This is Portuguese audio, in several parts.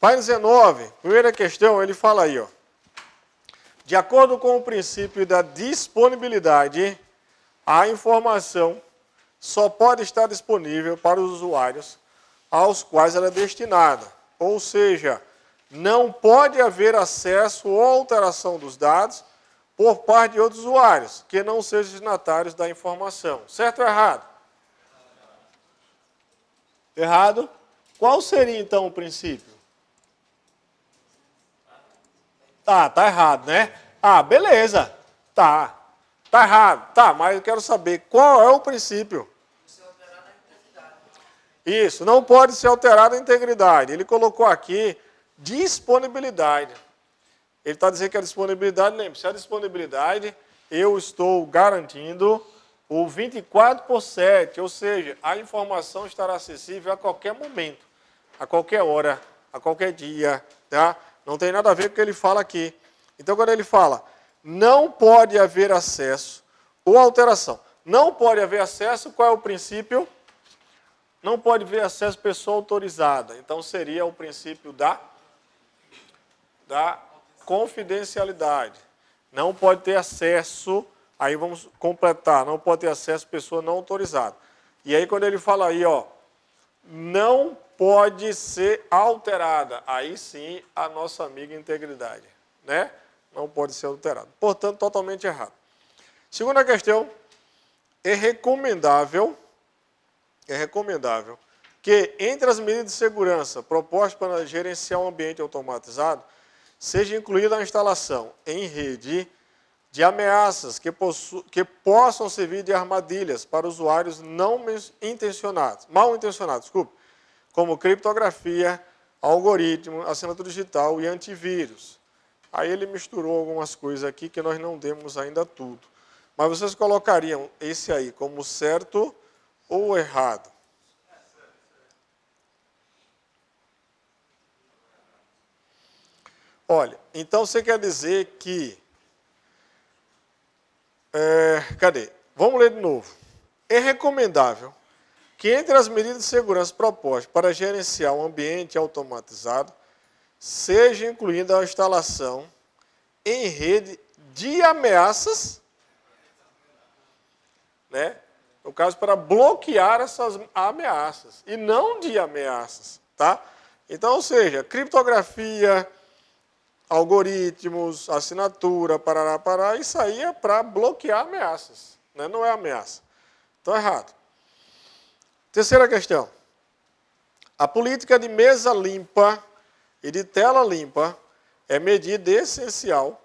Página 19, primeira questão, ele fala aí, ó. De acordo com o princípio da disponibilidade, a informação só pode estar disponível para os usuários aos quais ela é destinada. Ou seja, não pode haver acesso ou alteração dos dados por parte de outros usuários, que não sejam destinatários da informação. Certo ou errado? Errado? Qual seria, então, o princípio? Tá errado, né? Ah, beleza. Tá errado. Tá, mas eu quero saber qual é o princípio. Isso, não pode ser alterada a integridade. Ele colocou aqui disponibilidade. Ele está dizendo que a disponibilidade, lembre-se, a disponibilidade, eu estou garantindo o 24/7, ou seja, a informação estará acessível a qualquer momento, a qualquer hora, a qualquer dia, tá? Não tem nada a ver com o que ele fala aqui. Então, quando ele fala, não pode haver acesso ou alteração. Não pode haver acesso, qual é o princípio? Não pode haver acesso pessoa autorizada. Então, seria o princípio da confidencialidade. Não pode ter acesso, aí vamos completar, não pode ter acesso pessoa não autorizada. E aí, quando ele fala aí, ó, não pode ser alterada. Aí sim, a nossa amiga integridade, né? Não pode ser alterada. Portanto, totalmente errado. Segunda questão, é recomendável que entre as medidas de segurança propostas para gerenciar um ambiente automatizado, seja incluída a instalação em rede de ameaças que possam servir de armadilhas para usuários mal intencionados, como criptografia, algoritmo, assinatura digital e antivírus. Aí ele misturou algumas coisas aqui que nós não demos ainda tudo. Mas vocês colocariam esse aí como certo ou errado? Olha, então você quer dizer que... cadê? Vamos ler de novo. É recomendável que entre as medidas de segurança propostas para gerenciar um ambiente automatizado, seja incluída a instalação em rede de ameaças, né? No caso, para bloquear essas ameaças, e não de ameaças, tá? Então, ou seja, criptografia, algoritmos, assinatura, parará, isso aí é para bloquear ameaças, né? Não é ameaça. Então, errado. Terceira questão. A política de mesa limpa e de tela limpa é medida essencial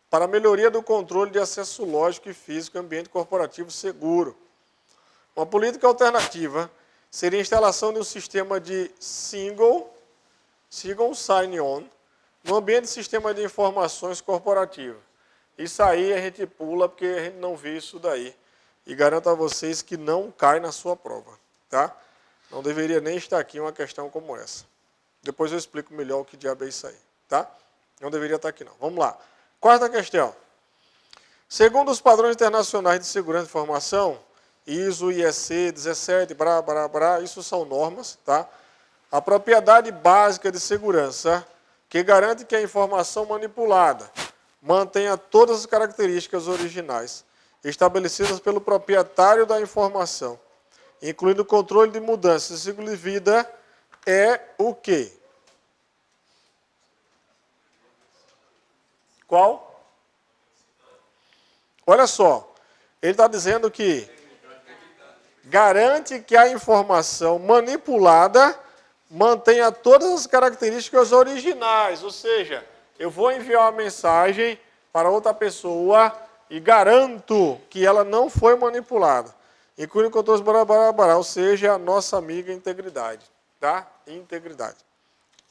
para a melhoria do controle de acesso lógico e físico em ambiente corporativo seguro. Uma política alternativa seria a instalação de um sistema de single sign-on no ambiente de sistema de informações corporativo. Isso aí a gente pula porque a gente não vê isso daí. E garanto a vocês que não cai na sua prova, tá? Não deveria nem estar aqui uma questão como essa. Depois eu explico melhor o que diabo é isso aí, tá? Não deveria estar aqui não. Vamos lá. Quarta questão. Segundo os padrões internacionais de segurança de informação, ISO, IEC, 17, isso são normas, tá? A propriedade básica de segurança que garante que a informação manipulada mantenha todas as características originais estabelecidas pelo proprietário da informação, incluindo o controle de mudanças de ciclo de vida, é o quê? Qual? Olha só, ele está dizendo que garante que a informação manipulada mantenha todas as características originais, ou seja, eu vou enviar uma mensagem para outra pessoa e garanto que ela não foi manipulada. Incluindo controles, ou seja, a nossa amiga integridade, tá? Integridade.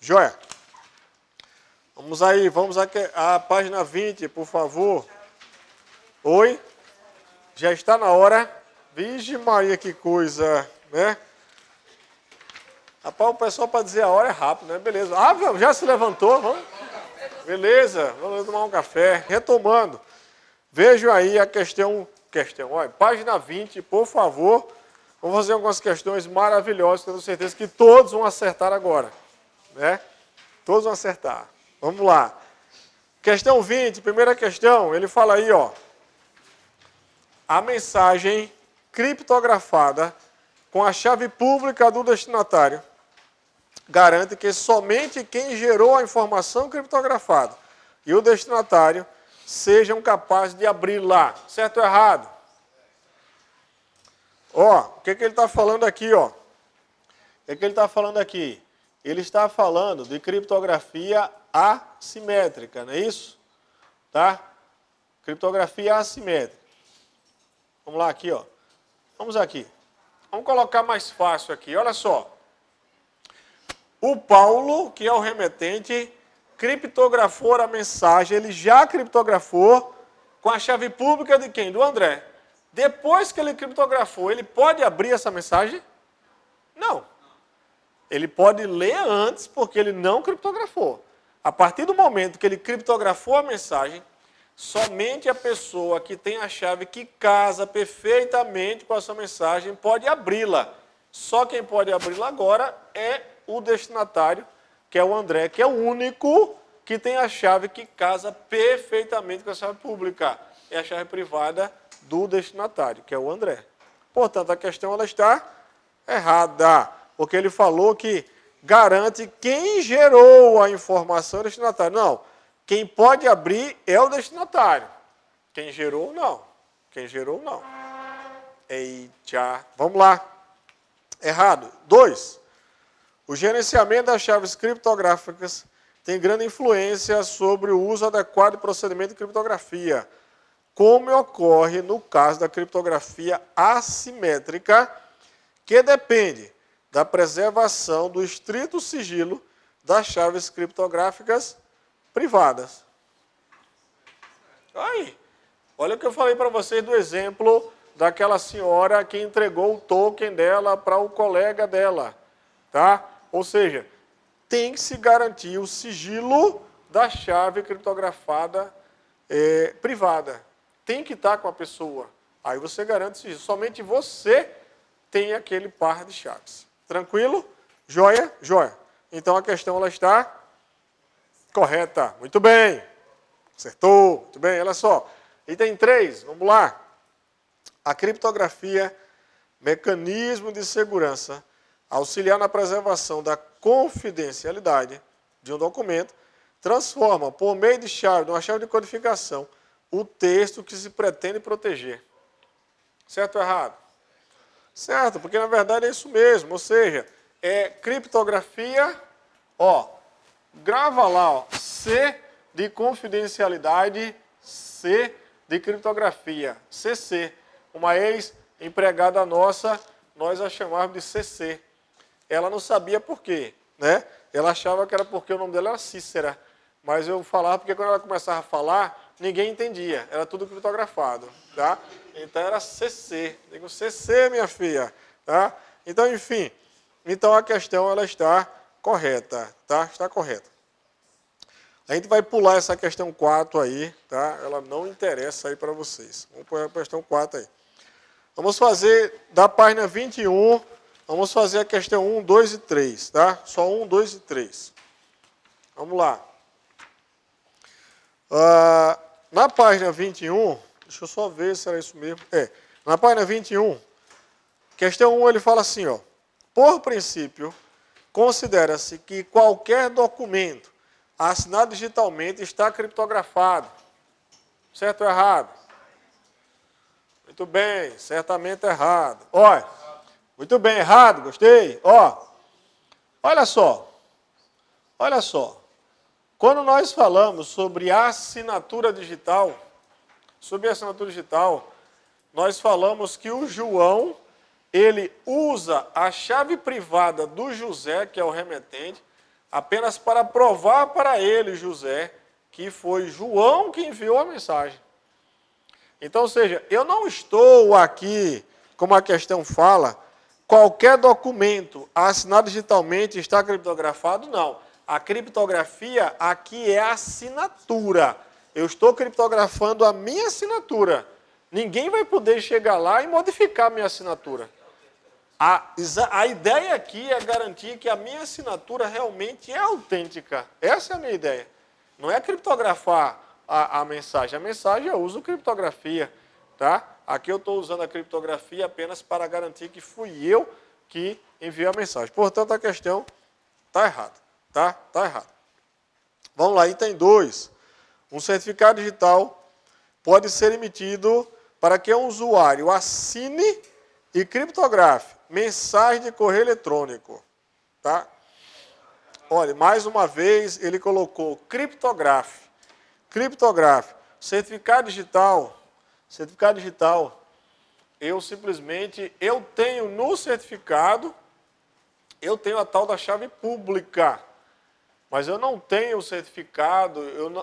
Joia. Vamos aí, vamos à página 20, por favor. Oi? Já está na hora? Vixe Maria, que coisa, né? Rapaz, o pessoal para dizer a hora é rápido, né? Beleza. Ah, já se levantou, vamos? Beleza, vamos tomar um café. Retomando, vejam aí a questão, olha, página 20, por favor. Vamos fazer algumas questões maravilhosas, que eu tenho certeza que todos vão acertar agora, né? Todos vão acertar. Vamos lá. Questão 20, primeira questão, ele fala aí, ó. A mensagem criptografada com a chave pública do destinatário garante que somente quem gerou a informação criptografada e o destinatário sejam capazes de abri-la. Certo ou errado? Ó, o que ele está falando aqui, ó? O que ele está falando aqui? Ele está falando de criptografia assimétrica, não é isso? Tá? Criptografia assimétrica. Vamos lá aqui, ó. Vamos aqui. Vamos colocar mais fácil aqui. Olha só. O Paulo, que é o remetente, criptografou a mensagem. Ele já criptografou com a chave pública de quem? Do André. Depois que ele criptografou, ele pode abrir essa mensagem? Não. Ele pode ler antes, porque ele não criptografou. A partir do momento que ele criptografou a mensagem, somente a pessoa que tem a chave que casa perfeitamente com essa mensagem pode abri-la. Só quem pode abri-la agora é o destinatário, que é o André, que é o único que tem a chave que casa perfeitamente com a chave pública. É a chave privada do destinatário, que é o André. Portanto, a questão ela está errada, porque ele falou que garante quem gerou a informação destinatário. Não. Quem pode abrir é o destinatário. Quem gerou, não. Quem gerou, não. Eita. Vamos lá. Errado. 2. O gerenciamento das chaves criptográficas tem grande influência sobre o uso adequado de procedimento de criptografia, como ocorre no caso da criptografia assimétrica, que depende da preservação do estrito sigilo das chaves criptográficas privadas. Aí, olha o que eu falei para vocês do exemplo daquela senhora que entregou o token dela para o colega dela, tá? Ou seja, tem que se garantir o sigilo da chave criptografada privada. Tem que estar com a pessoa. Aí você garante o sigilo. Somente você tem aquele par de chaves. Tranquilo? Joia? Joia. Então a questão ela está correta. Muito bem. Acertou. Muito bem. Olha só. Item 3. Vamos lá. A criptografia, mecanismo de segurança, auxiliar na preservação da confidencialidade de um documento, transforma, por meio de uma chave de codificação, o texto que se pretende proteger. Certo ou errado? Certo, porque na verdade é isso mesmo. Ou seja, é criptografia, ó, grava lá, ó, C de confidencialidade, C de criptografia, CC. Uma ex-empregada nossa, nós a chamávamos de CC. Ela não sabia por quê, né? Ela achava que era porque o nome dela era Cícera. Mas eu falava porque quando ela começava a falar, ninguém entendia. Era tudo criptografado, tá? Então era CC. Digo, CC, minha filha, tá? Então, enfim. Então a questão ela está correta, tá? Está correta. A gente vai pular essa questão 4 aí, tá? Ela não interessa aí para vocês. Vamos pôr a questão 4 aí. Vamos fazer da página 21, vamos fazer a questão 1, 2 e 3, tá? Só 1, 2 e 3. Vamos lá. Na página 21, deixa eu só ver se era isso mesmo. Na página 21, questão 1, ele fala assim, ó. Por princípio, considera-se que qualquer documento assinado digitalmente está criptografado. Certo ou errado? Muito bem, certamente errado. Olha, muito bem, errado, gostei. Ó, olha só. Olha só. Quando nós falamos sobre assinatura digital, nós falamos que o João, ele usa a chave privada do José, que é o remetente, apenas para provar para ele, José, que foi João que enviou a mensagem. Então, ou seja, eu não estou aqui, como a questão fala, qualquer documento assinado digitalmente está criptografado, não. A criptografia aqui é a assinatura. Eu estou criptografando a minha assinatura. Ninguém vai poder chegar lá e modificar a minha assinatura. A ideia aqui é garantir que a minha assinatura realmente é autêntica. Essa é a minha ideia. Não é criptografar a mensagem. A mensagem eu uso criptografia. Tá? Aqui eu estou usando a criptografia apenas para garantir que fui eu que enviei a mensagem. Portanto, a questão está errada. Tá? Tá errada. Vamos lá, item 2. Um certificado digital pode ser emitido para que um usuário assine e criptografe mensagem de correio eletrônico. Tá? Olha, mais uma vez ele colocou criptografe. Criptografe. Certificado digital, eu tenho no certificado, eu tenho a tal da chave pública. Mas eu não tenho o certificado,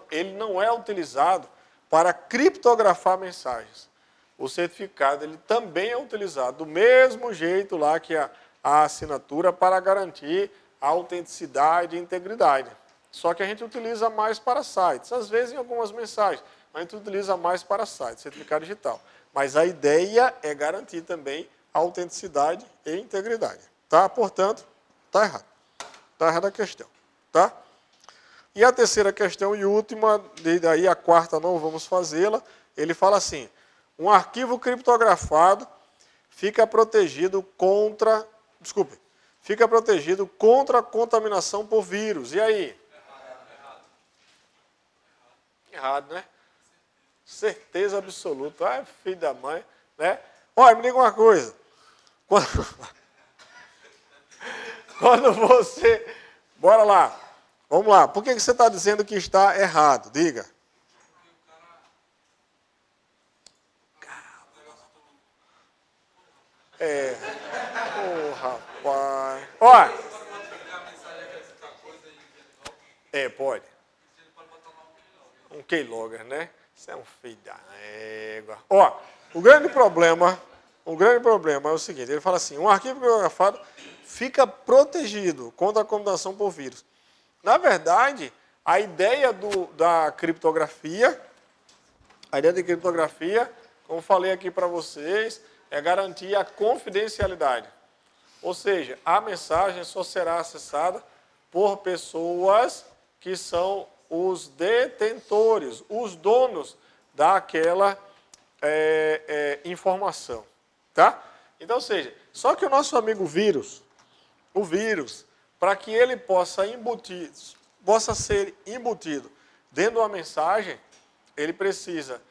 ele não é utilizado para criptografar mensagens. O certificado ele também é utilizado do mesmo jeito lá que a assinatura para garantir a autenticidade e integridade. Só que a gente utiliza mais para sites. Às vezes em algumas mensagens, a gente utiliza mais para sites, certificado digital. Mas a ideia é garantir também a autenticidade e integridade. Tá? Portanto, está errado. Está errada a questão. Tá? E a terceira questão e última, daí a quarta não vamos fazê-la, ele fala assim, um arquivo criptografado fica protegido contra a contaminação por vírus. E aí? Errado, né? Certeza absoluta. Ai, filho da mãe, né? Olha, me diga uma coisa. Quando você... Bora lá. Vamos lá. Por que você está dizendo que está errado? Diga. Rapaz. Olha. Pode. Um keylogger, né? Isso é um filho da égua. Ó, o grande problema é o seguinte, ele fala assim, um arquivo criptografado fica protegido contra a contaminação por vírus. Na verdade, a ideia da criptografia, como falei aqui para vocês, é garantir a confidencialidade. Ou seja, a mensagem só será acessada por pessoas que são os detentores, os donos daquela informação. Tá? Então, ou seja, só que o nosso amigo vírus, o vírus, para que ele possa ser embutido dentro de uma mensagem, ele precisa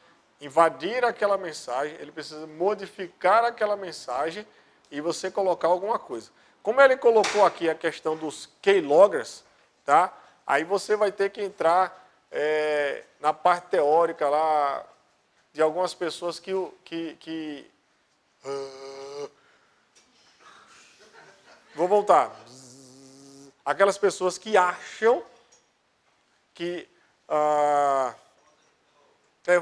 invadir aquela mensagem, ele precisa modificar aquela mensagem e você colocar alguma coisa. Como ele colocou aqui a questão dos keyloggers, tá? Aí você vai ter que entrar na parte teórica lá de algumas pessoas vou voltar. Aquelas pessoas que acham que...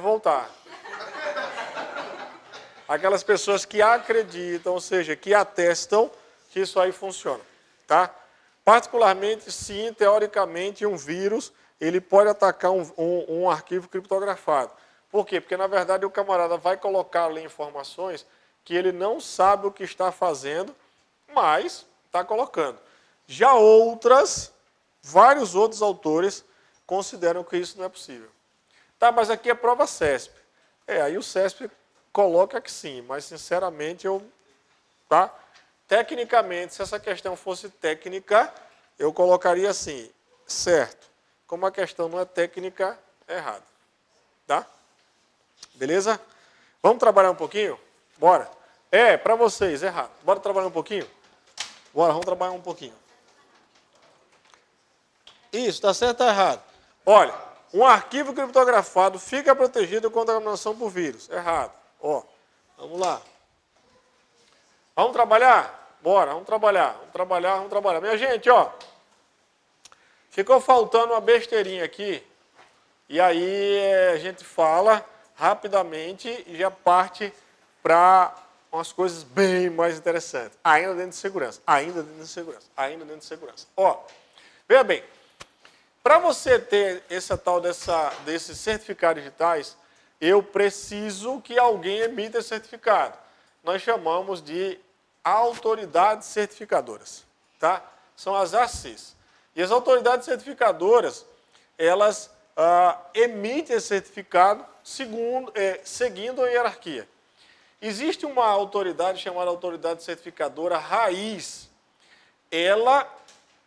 voltar. Aquelas pessoas que acreditam, ou seja, que atestam que isso aí funciona. Tá? Particularmente, sim, teoricamente, um vírus ele pode atacar um arquivo criptografado. Por quê? Porque, na verdade, o camarada vai colocar ali informações que ele não sabe o que está fazendo, mas está colocando. Já vários outros autores consideram que isso não é possível. Tá, mas aqui é prova CESP. Aí o CESP coloca que sim, mas sinceramente tá? Tecnicamente, se essa questão fosse técnica, eu colocaria assim, certo. Como a questão não é técnica, é errado. Tá? Beleza? Vamos trabalhar um pouquinho? Bora. Para vocês, errado. Bora trabalhar um pouquinho? Bora, vamos trabalhar um pouquinho. Isso, está certo ou está errado? Olha, um arquivo criptografado fica protegido contra a contaminação por vírus. Errado. Ó, vamos lá. Vamos trabalhar? Bora, vamos trabalhar. Minha gente, ó, ficou faltando uma besteirinha aqui. E aí a gente fala rapidamente e já parte para umas coisas bem mais interessantes. Ainda dentro de segurança. Ó, veja bem. Para você ter desses certificados digitais, eu preciso que alguém emita esse certificado. Nós chamamos de autoridades certificadoras, tá? São as ACs. E as autoridades certificadoras, elas emitem esse certificado seguindo a hierarquia. Existe uma autoridade chamada autoridade certificadora raiz. Ela,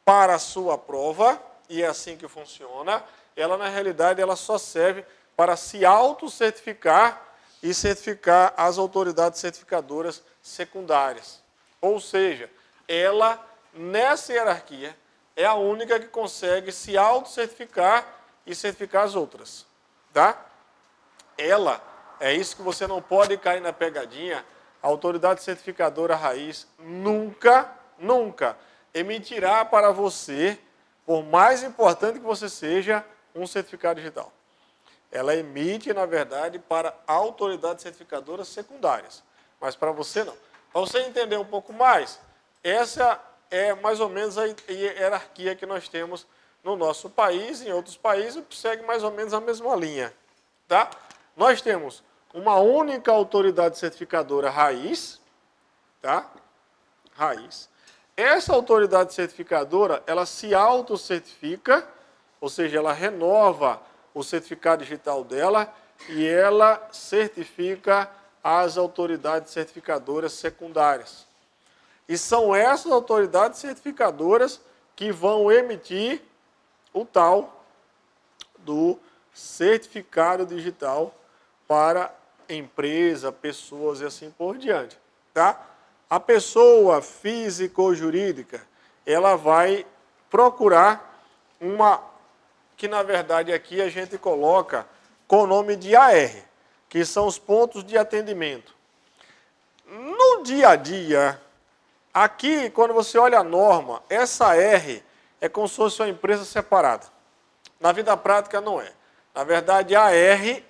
para a sua prova, e é assim que funciona, ela na realidade ela só serve para se autocertificar e certificar as autoridades certificadoras secundárias. Ou seja, ela, nessa hierarquia, é a única que consegue se autocertificar e certificar as outras. Tá? Ela, é isso que você não pode cair na pegadinha, a autoridade certificadora raiz nunca emitirá para você, por mais importante que você seja, um certificado digital. Ela emite, na verdade, para autoridades certificadoras secundárias, mas para você não. Para você entender um pouco mais, essa é mais ou menos a hierarquia que nós temos no nosso país, em outros países, segue mais ou menos a mesma linha. Tá? Nós temos uma única autoridade certificadora raiz, tá? Raiz. Essa autoridade certificadora, ela se autocertifica, ou seja, ela renova o certificado digital dela e ela certifica as autoridades certificadoras secundárias. E são essas autoridades certificadoras que vão emitir o tal do certificado digital para empresa, pessoas e assim por diante. Tá? A pessoa física ou jurídica, ela vai procurar uma, que na verdade aqui a gente coloca com o nome de AR, que são os pontos de atendimento. No dia a dia, aqui, quando você olha a norma, essa AR é como se fosse uma empresa separada. Na vida prática não é. Na verdade,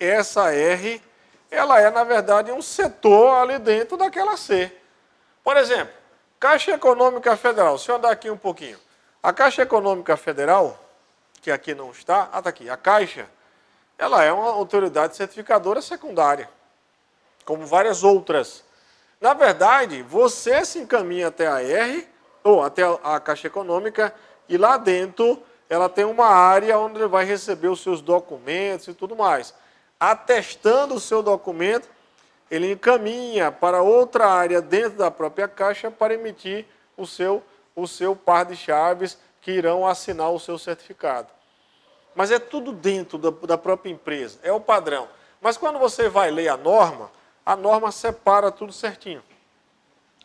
essa AR, ela é, na verdade, um setor ali dentro daquela C. Por exemplo, Caixa Econômica Federal. Se eu andar aqui um pouquinho. A Caixa Econômica Federal, que aqui não está, está aqui, a Caixa, ela é uma autoridade certificadora secundária, como várias outras. Na verdade, você se encaminha até a AR, ou até a Caixa Econômica, e lá dentro ela tem uma área onde ele vai receber os seus documentos e tudo mais. Atestando o seu documento, ele encaminha para outra área dentro da própria Caixa para emitir o seu par de chaves que irão assinar o seu certificado. Mas é tudo dentro da própria empresa, é o padrão. Mas quando você vai ler a norma separa tudo certinho.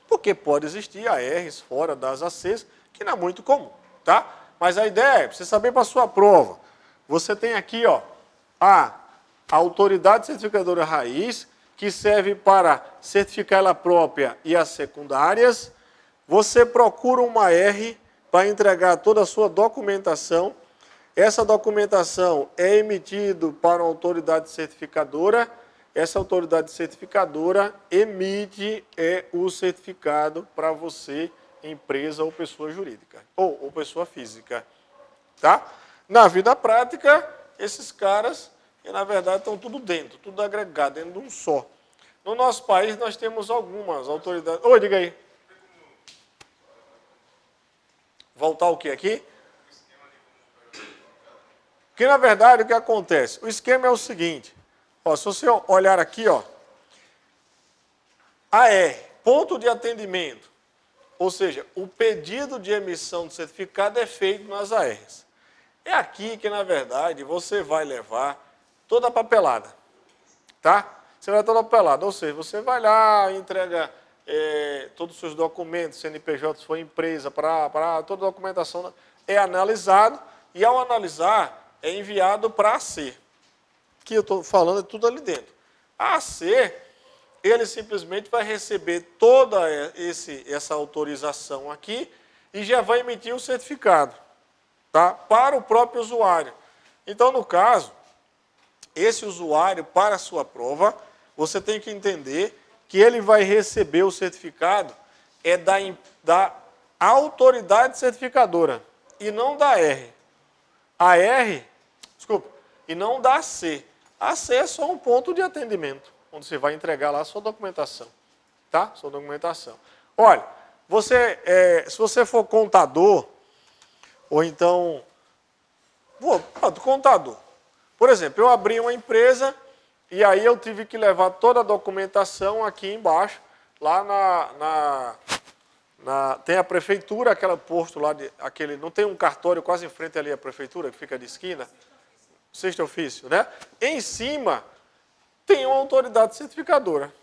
Porque pode existir ARs fora das ACs, que não é muito comum, tá? Mas a ideia é, para você saber para a sua prova, você tem aqui, ó, a autoridade certificadora raiz, que serve para certificar ela própria e as secundárias. Você procura uma R para entregar toda a sua documentação. Essa documentação é emitida para uma autoridade certificadora. Essa autoridade certificadora emite o certificado para você, empresa ou pessoa jurídica, ou pessoa física. Tá? Na vida prática, esses caras, na verdade, estão tudo dentro, tudo agregado, dentro de um só. No nosso país, nós temos algumas autoridades... Oi, diga aí. Voltar o que aqui? Que, na verdade, o que acontece? O esquema é o seguinte. Ó, se você olhar aqui, ó, AR, ponto de atendimento, ou seja, o pedido de emissão de certificado é feito nas ARs. É aqui que, na verdade, você vai levar toda a papelada, tá? Você vai toda a papelada, ou seja, você vai lá, entrega todos os seus documentos, CNPJ, se for empresa, para toda a documentação é analisado, e ao analisar, é enviado para a AC. Que eu estou falando é tudo ali dentro. A AC, ele simplesmente vai receber toda essa autorização aqui e já vai emitir o certificado, tá? Para o próprio usuário. Então, no caso, esse usuário, para a sua prova, você tem que entender que ele vai receber o certificado da autoridade certificadora e não da R. E não da AC. A AC é só um ponto de atendimento, onde você vai entregar lá a sua documentação. Tá? Sua documentação. Olha, se você for contador, ou então... contador. Por exemplo, eu abri uma empresa e aí eu tive que levar toda a documentação aqui embaixo, lá tem a prefeitura, aquele posto lá, não tem um cartório quase em frente ali à prefeitura, que fica de esquina? Sexto ofício, né? Em cima tem uma autoridade certificadora.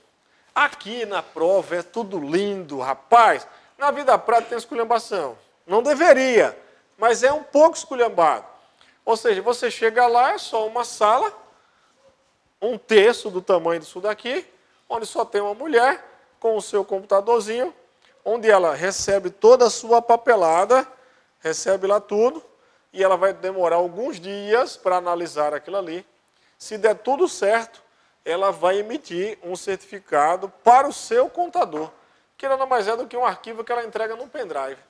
Aqui na prova é tudo lindo, rapaz. Na vida prática tem esculhambação. Não deveria, mas é um pouco esculhambado. Ou seja, você chega lá, é só uma sala, um terço do tamanho disso daqui, onde só tem uma mulher com o seu computadorzinho, onde ela recebe toda a sua papelada, recebe lá tudo, e ela vai demorar alguns dias para analisar aquilo ali. Se der tudo certo, ela vai emitir um certificado para o seu contador, que nada mais é do que um arquivo que ela entrega no pendrive.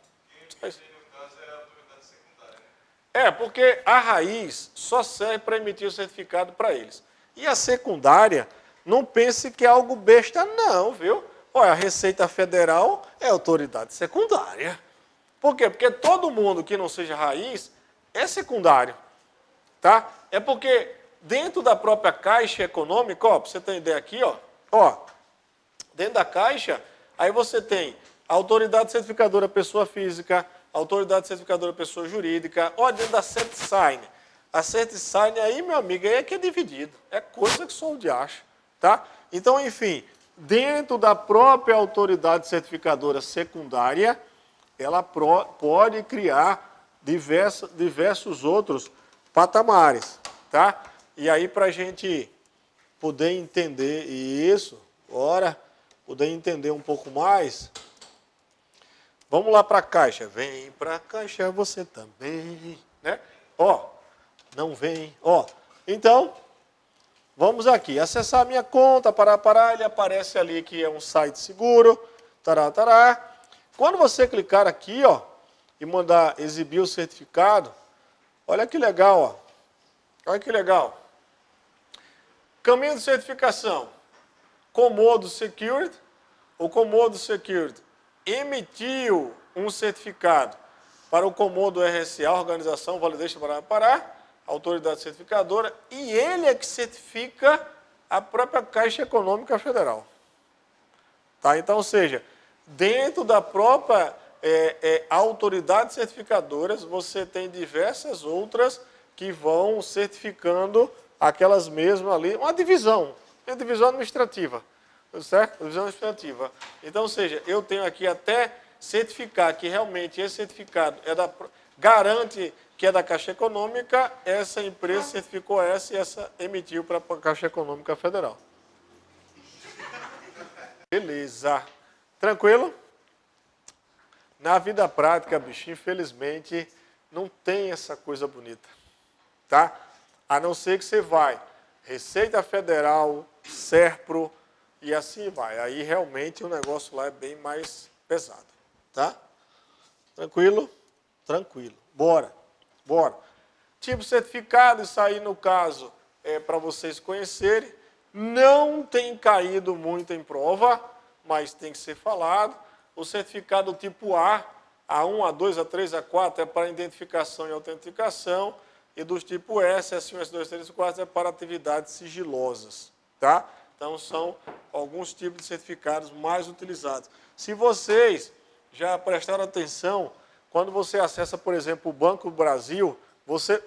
Porque a raiz só serve para emitir o certificado para eles. E a secundária, não pense que é algo besta não, viu? Olha, a Receita Federal é autoridade secundária. Por quê? Porque todo mundo que não seja raiz é secundário. Tá? É porque dentro da própria Caixa Econômica, para você ter ideia aqui, dentro da Caixa, aí você tem a autoridade certificadora pessoa física, a autoridade certificadora pessoa jurídica, dentro da CertSign. A CertSign aí, meu amigo, aí é que é dividido. É coisa que só o diacho. Tá? Então, enfim, dentro da própria autoridade certificadora secundária, ela pode criar diversos outros patamares. Tá? E aí, para a gente poder entender isso, poder entender um pouco mais, vamos lá para a Caixa. Vem para a Caixa você também. Né? Não vem. Então, vamos aqui. Acessar a minha conta, ele aparece ali que é um site seguro. Tará. Quando você clicar aqui, e mandar exibir o certificado, olha que legal, Olha que legal. Caminho de certificação. Comodo Security. O Comodo Security emitiu um certificado para o Comodo RSA, Organização Validation Pará, autoridade certificadora, e ele é que certifica a própria Caixa Econômica Federal. Tá? Então, ou seja, dentro da própria autoridades certificadoras, você tem diversas outras que vão certificando aquelas mesmas ali, uma divisão administrativa, certo? Divisão administrativa. Então, ou seja, eu tenho aqui até certificar que realmente esse certificado garante que é da Caixa Econômica, essa empresa certificou essa e essa emitiu para a Caixa Econômica Federal. Beleza. Tranquilo? Na vida prática, bicho, infelizmente, não tem essa coisa bonita. Tá? A não ser que você vai Receita Federal, SERPRO e assim vai. Aí realmente o negócio lá é bem mais pesado. Tá? Tranquilo? Tranquilo. Bora. Tipo certificado, isso aí no caso é para vocês conhecerem. Não tem caído muito em prova, mas tem que ser falado. O certificado tipo A, A1, A2, A3, A4 é para identificação e autenticação. E dos tipo S, S1, S2, S3, S4 é para atividades sigilosas. Tá? Então, são alguns tipos de certificados mais utilizados. Se vocês já prestaram atenção, quando você acessa, por exemplo, o Banco do Brasil, você...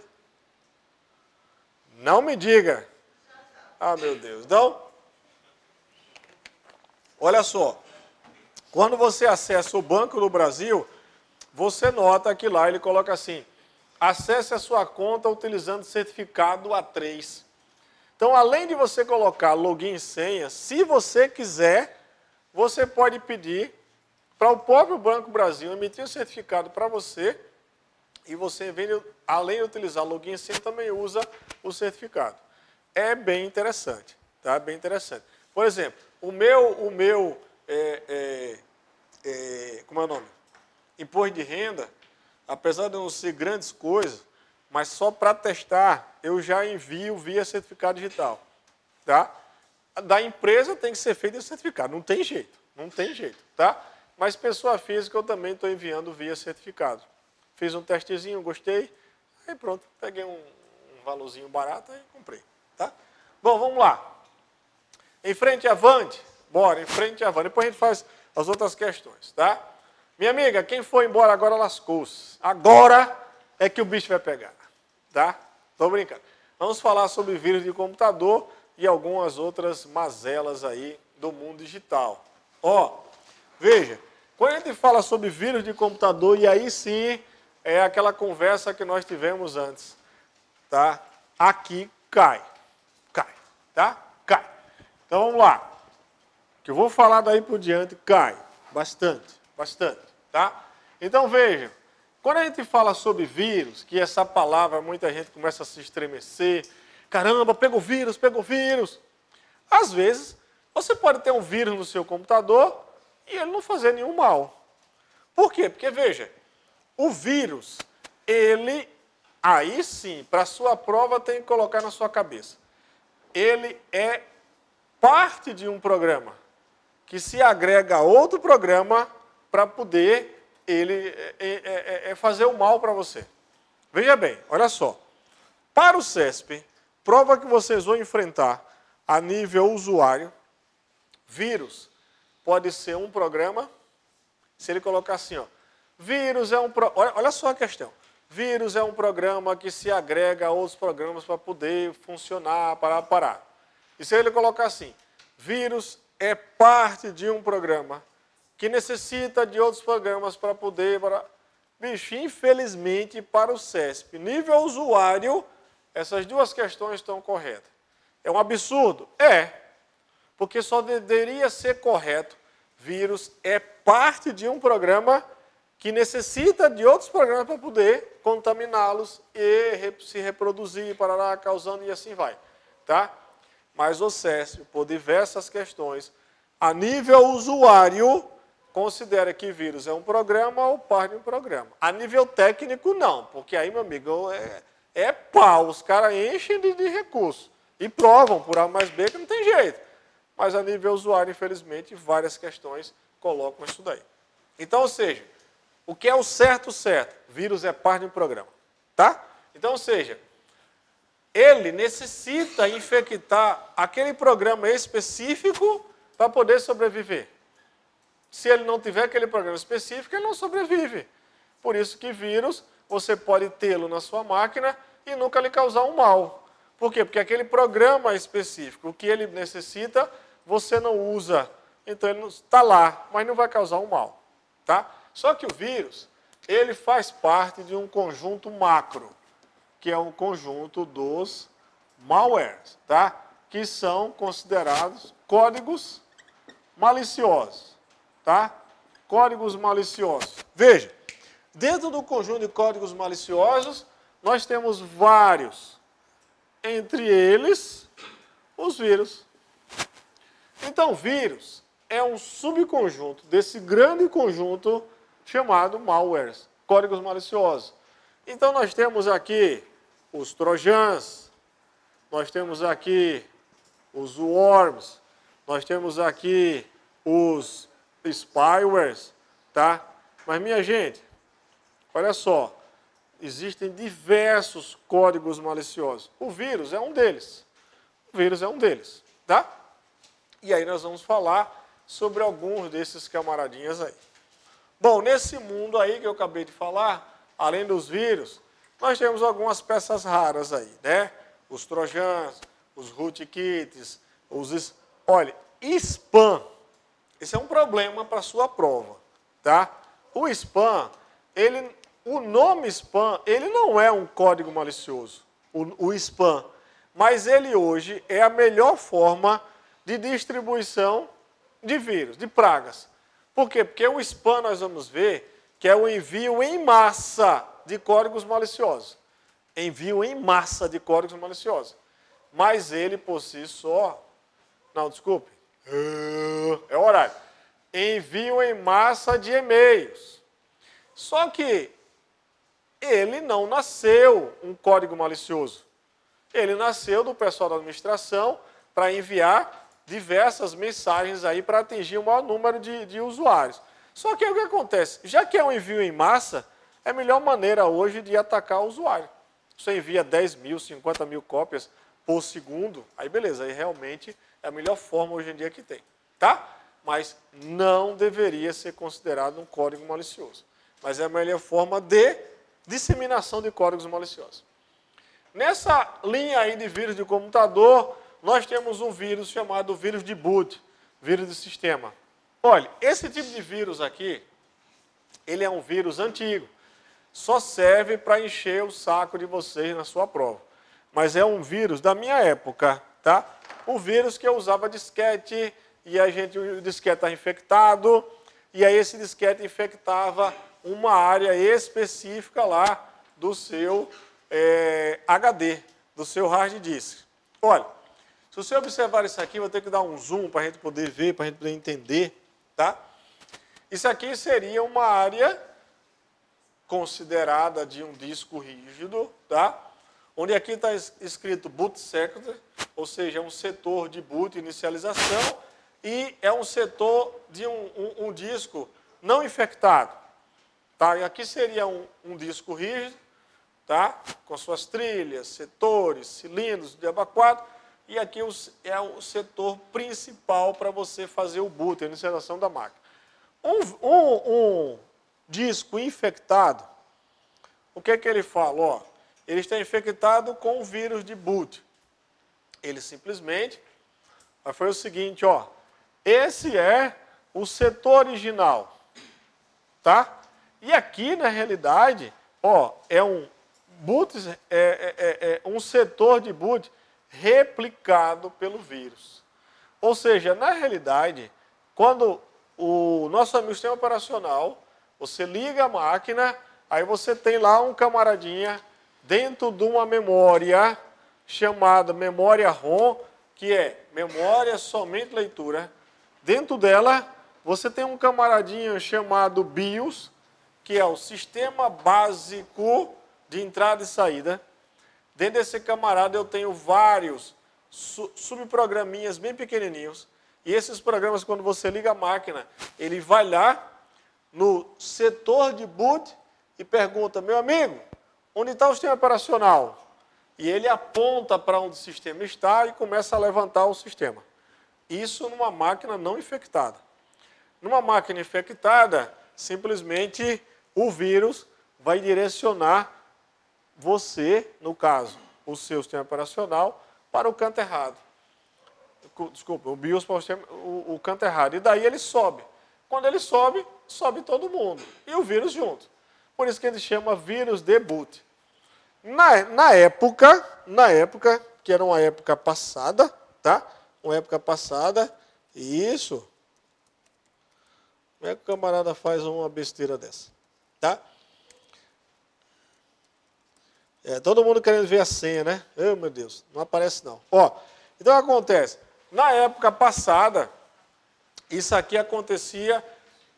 Não me diga. Ah, meu Deus. Então, olha só. Quando você acessa o Banco do Brasil, você nota que lá ele coloca assim: acesse a sua conta utilizando certificado A3. Então, além de você colocar login e senha, se você quiser, você pode pedir para o próprio Banco do Brasil emitir o certificado para você, e você, além de utilizar login e senha, também usa o certificado. É bem interessante, tá? Bem interessante. Por exemplo, o meu como é o nome? Imposto de renda, apesar de não ser grandes coisas, mas só para testar, eu já envio via certificado digital. Tá? Da empresa tem que ser feito esse certificado, não tem jeito, tá? mas pessoa física eu também estou enviando via certificado. Fiz um testezinho, gostei, aí pronto, peguei um valorzinho barato e comprei. Tá? Bom, vamos lá. Em frente avante, bora, em frente avante. Depois a gente faz as outras questões, tá? Minha amiga, quem for embora agora lascou-se. Agora é que o bicho vai pegar, tá? Tô brincando. Vamos falar sobre vírus de computador e algumas outras mazelas aí do mundo digital. Ó, veja, quando a gente fala sobre vírus de computador, e aí sim é aquela conversa que nós tivemos antes, tá? Aqui cai, tá? Cai. Então vamos lá. O que eu vou falar daí por diante cai bastante, tá? Então veja, quando a gente fala sobre vírus, que essa palavra muita gente começa a se estremecer, caramba, pegou vírus. Às vezes, você pode ter um vírus no seu computador e ele não fazer nenhum mal. Por quê? Porque veja, o vírus, ele, aí sim, para a sua prova tem que colocar na sua cabeça. Ele é parte de um programa que se agrega a outro programa para poder ele fazer o mal para você. Veja bem, olha só. Para o CESP, prova que vocês vão enfrentar a nível usuário, vírus pode ser um programa, se ele colocar assim, ó, vírus é um olha só a questão. Vírus é um programa que se agrega a outros programas para poder funcionar, parar. E se ele colocar assim, vírus é parte de um programa que necessita de outros programas para poder... Bicho, infelizmente, para o CESP, nível usuário, essas duas questões estão corretas. É um absurdo? É. Porque só deveria ser correto. Vírus é parte de um programa que necessita de outros programas para poder contaminá-los e se reproduzir, parará, causando e assim vai. Tá? Mas o CESP, por diversas questões, a nível usuário, considera que vírus é um programa ou parte de um programa. A nível técnico, não, porque aí, meu amigo, é pau. Os caras enchem de recursos e provam por A mais B que não tem jeito. Mas a nível usuário, infelizmente, várias questões colocam isso daí. Então, ou seja, o que é o certo? Vírus é parte de um programa. Tá? Então, ou seja, ele necessita infectar aquele programa específico para poder sobreviver. Se ele não tiver aquele programa específico, ele não sobrevive. Por isso que vírus, você pode tê-lo na sua máquina e nunca lhe causar um mal. Por quê? Porque aquele programa específico, o que ele necessita, você não usa. Então ele está lá, mas não vai causar um mal. Tá? Só que o vírus, ele faz parte de um conjunto macro, que é um conjunto dos malwares, tá? Que são considerados códigos maliciosos. Tá? Códigos maliciosos. Veja, dentro do conjunto de códigos maliciosos, nós temos vários. Entre eles, os vírus. Então, vírus é um subconjunto desse grande conjunto chamado malwares, códigos maliciosos. Então, nós temos aqui os trojans, nós temos aqui os worms, nós temos aqui os spywares, tá? Mas, minha gente, olha só, existem diversos códigos maliciosos. O vírus é um deles. Tá? E aí nós vamos falar sobre alguns desses camaradinhas aí. Bom, nesse mundo aí que eu acabei de falar, além dos vírus, nós temos algumas peças raras aí, né? Os trojans, os rootkits, olha, spam. Esse é um problema para a sua prova, tá? O spam, o nome spam, ele não é um código malicioso, o spam, mas ele hoje é a melhor forma de distribuição de vírus, de pragas. Por quê? Porque o spam nós vamos ver que é o envio em massa de códigos maliciosos. Envio em massa de códigos maliciosos. Mas ele por si só, não, desculpe, é o horário. Envio em massa de e-mails. Só que ele não nasceu um código malicioso. Ele nasceu do pessoal da administração para enviar diversas mensagens aí para atingir o maior número de usuários. Só que aí o que acontece? Já que é um envio em massa, é a melhor maneira hoje de atacar o usuário. Você envia 10 mil, 50 mil cópias por segundo, aí beleza, aí realmente é a melhor forma hoje em dia que tem, tá? Mas não deveria ser considerado um código malicioso. Mas é a melhor forma de disseminação de códigos maliciosos. Nessa linha aí de vírus de computador, nós temos um vírus chamado vírus de boot, vírus de sistema. Olha, esse tipo de vírus aqui, ele é um vírus antigo. Só serve para encher o saco de vocês na sua prova. Mas é um vírus da minha época, tá? O vírus que eu usava disquete, e o disquete estava infectado, e aí esse disquete infectava uma área específica lá do seu HD, do seu hard disk. Olha, se você observar isso aqui, vou ter que dar um zoom para a gente poder ver, para a gente poder entender, tá? Isso aqui seria uma área considerada de um disco rígido, tá? Onde aqui está escrito boot sector, ou seja, um setor de boot, inicialização, e é um setor de um disco não infectado. Tá? E aqui seria um disco rígido, tá? Com suas trilhas, setores, cilindros de aba 4, e aqui é o setor principal para você fazer o boot, a inicialização da máquina. Um disco infectado, o que é que ele fala? Ó, ele está infectado com o vírus de boot. Ele simplesmente foi o seguinte, ó, esse é o setor original, tá? E aqui, na realidade, ó, é um boot, um setor de boot replicado pelo vírus. Ou seja, na realidade, quando o nosso amigo sistema operacional, você liga a máquina, aí você tem lá um camaradinha dentro de uma memória chamada memória ROM, que é memória somente leitura. Dentro dela, você tem um camaradinho chamado BIOS, que é o sistema básico de entrada e saída. Dentro desse camarada eu tenho vários subprograminhas bem pequenininhos. E esses programas, quando você liga a máquina, ele vai lá no setor de boot e pergunta, meu amigo, onde está o sistema operacional? E ele aponta para onde o sistema está e começa a levantar o sistema. Isso numa máquina não infectada. Numa máquina infectada, simplesmente o vírus vai direcionar você, no caso, o seu sistema operacional, para o canto errado. Desculpa, o BIOS para o canto errado. E daí ele sobe. Quando ele sobe, sobe todo mundo. E o vírus junto. Por isso que ele chama vírus de boot. Na época, que era uma época passada, tá? Uma época passada, isso. Como é que o camarada faz uma besteira dessa? Tá? Todo mundo querendo ver a senha, né? Oh, meu Deus, não aparece não. Ó, então o que acontece? Na época passada, isso aqui acontecia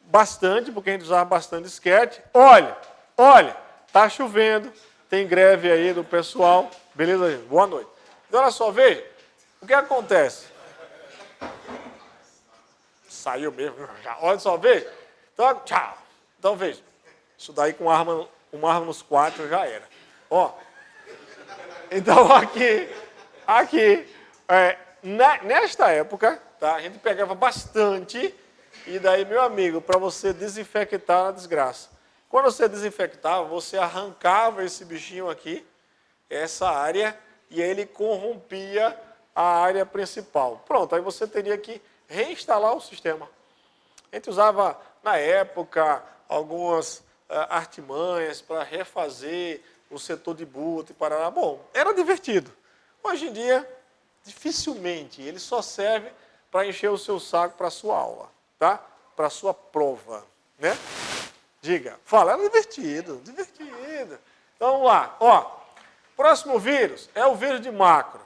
bastante, porque a gente usava bastante disquete. Olha, tá chovendo, tem greve aí do pessoal. Beleza, gente? Boa noite. Então, olha só, veja, o que acontece? Saiu mesmo. Olha só, veja. Então, tchau. Então, veja. Isso daí com uma arma nos 4 já era. Ó. Então, nesta época, tá, a gente pegava bastante, e daí, meu amigo, para você desinfectar a desgraça. Quando você desinfectava, você arrancava esse bichinho aqui, essa área, e aí ele corrompia a área principal. Pronto, aí você teria que reinstalar o sistema. A gente usava, na época, algumas artimanhas para refazer o setor de boot e parará. Bom, era divertido. Hoje em dia, dificilmente, ele só serve para encher o seu saco para a sua aula, tá? Para a sua prova, né? Diga, fala, era divertido. Então, vamos lá. Ó, próximo vírus é o vírus de macro.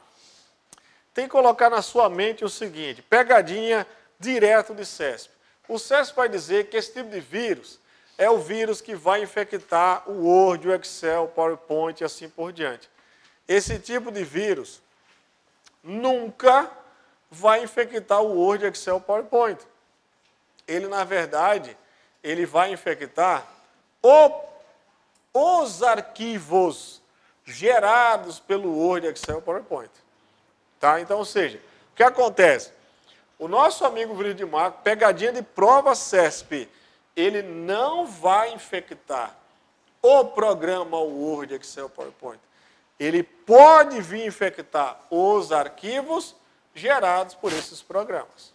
Tem que colocar na sua mente o seguinte, pegadinha direto de CESP. O CESP vai dizer que esse tipo de vírus é o vírus que vai infectar o Word, o Excel, o PowerPoint e assim por diante. Esse tipo de vírus nunca vai infectar o Word, Excel, PowerPoint. Ele, na verdade, ele vai infectar os arquivos gerados pelo Word, Excel e PowerPoint. Tá? Então, ou seja, o que acontece? O nosso amigo vírus de macro, pegadinha de prova CESP, ele não vai infectar o programa Word, Excel, PowerPoint. Ele pode vir infectar os arquivos gerados por esses programas.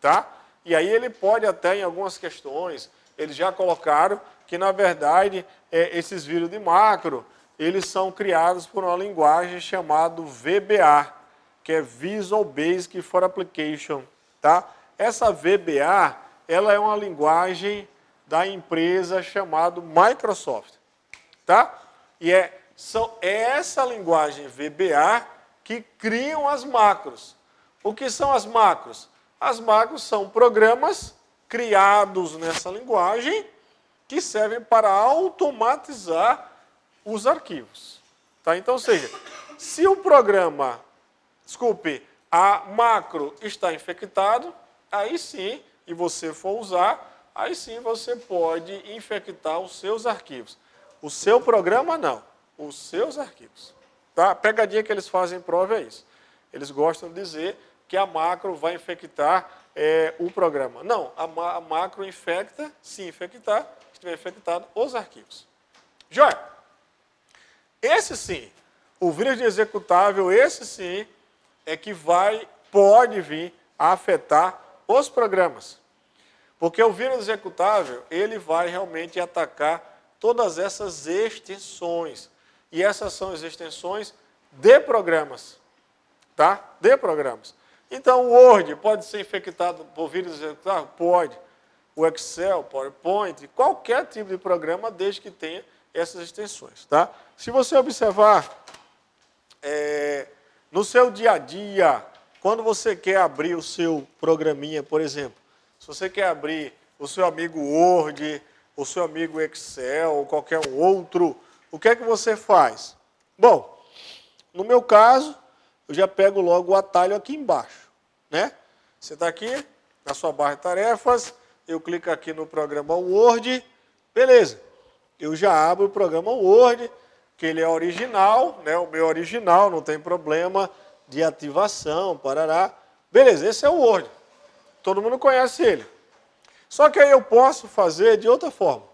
Tá? E aí ele pode até, em algumas questões, eles já colocaram que, na verdade, esses vírus de macro, eles são criados por uma linguagem chamada VBA, que é Visual Basic for Application. Tá? Essa VBA, ela é uma linguagem da empresa chamada Microsoft. Tá? E é essa linguagem VBA que criam as macros. O que são as macros? As macros são programas criados nessa linguagem que servem para automatizar os arquivos. Tá? Então, ou seja, se o programa, a macro está infectado, aí sim, e você for usar, aí sim você pode infectar os seus arquivos. O seu programa não, os seus arquivos. Tá? A pegadinha que eles fazem em prova é isso. Eles gostam de dizer que a macro vai infectar o programa. Não, a macro infecta, se infectar, estiver infectado, os arquivos. Joia? Esse sim, o vírus de executável, esse sim, é que pode vir a afetar os programas. Porque o vírus executável, ele vai realmente atacar todas essas extensões. E essas são as extensões de programas. Tá? De programas. Então, o Word pode ser infectado por vírus executável? Pode. O Excel, PowerPoint, qualquer tipo de programa, desde que tenha essas extensões. Tá? Se você observar no seu dia a dia, quando você quer abrir o seu programinha, por exemplo, se você quer abrir o seu amigo Word, o seu amigo Excel, ou qualquer outro, o que é que você faz? Bom, no meu caso, eu já pego logo o atalho aqui embaixo. Né? Você está aqui, na sua barra de tarefas, eu clico aqui no programa Word, beleza. Eu já abro o programa Word, que ele é original, né? O meu original, não tem problema de ativação, parará. Beleza, esse é o Word. Todo mundo conhece ele. Só que aí eu posso fazer de outra forma.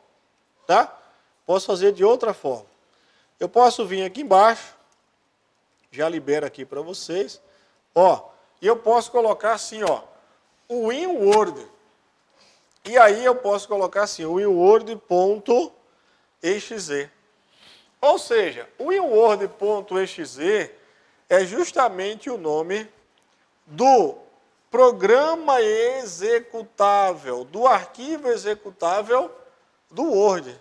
Tá? Posso fazer de outra forma. Eu posso vir aqui embaixo, já libero aqui para vocês, e eu posso colocar assim, o WinWord. E aí eu posso colocar assim, o winword.exe. Ou seja, o winword.exe é justamente o nome do programa executável, do arquivo executável do Word.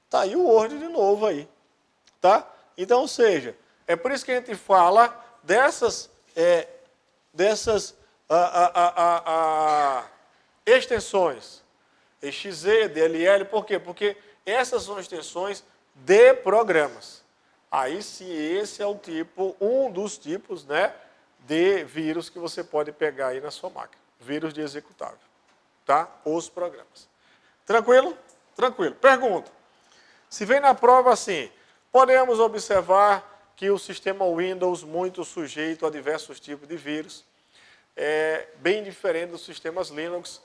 Tá aí o Word de novo aí. Tá? Então, ou seja, é por isso que a gente fala dessas extensões, exe, DLL, por quê? Porque essas são extensões de programas. Aí sim, esse é um dos tipos, né, de vírus que você pode pegar aí na sua máquina. Vírus de executável. Tá? Os programas. Tranquilo? Tranquilo. Pergunta. Se vem na prova assim, podemos observar que o sistema Windows, muito sujeito a diversos tipos de vírus, é bem diferente dos sistemas Linux,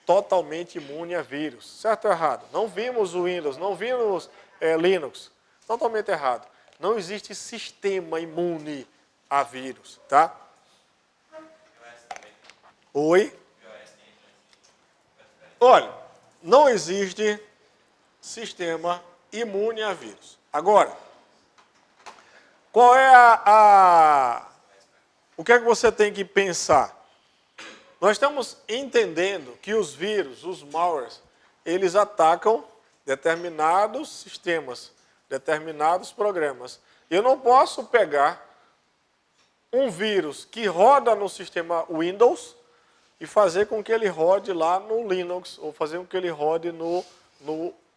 totalmente imune a vírus. Certo ou errado? Não vimos o Windows, não vimos Linux. Totalmente errado. Não existe sistema imune a vírus. Tá? Oi? Olha, não existe sistema imune a vírus. Agora, qual é o que é que você tem que pensar? Nós estamos entendendo que os vírus, os malwares, eles atacam determinados sistemas, determinados programas. Eu não posso pegar um vírus que roda no sistema Windows e fazer com que ele rode lá no Linux, ou fazer com que ele rode no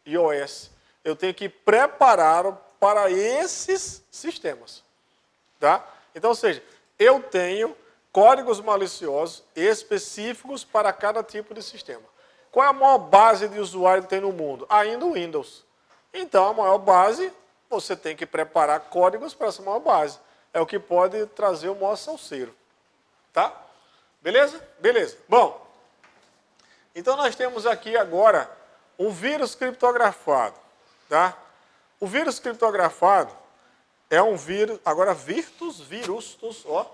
iOS. Eu tenho que preparar para esses sistemas. Tá? Então, ou seja, eu tenho códigos maliciosos específicos para cada tipo de sistema. qual é a maior base de usuário que tem no mundo? Ainda o Windows. Então, a maior base, você tem que preparar códigos para essa maior base. É o que pode trazer o maior salseiro. Tá? Beleza? Beleza. Bom, então nós temos aqui agora um vírus criptografado. Tá? O vírus criptografado é um vírus, agora virustos, ó,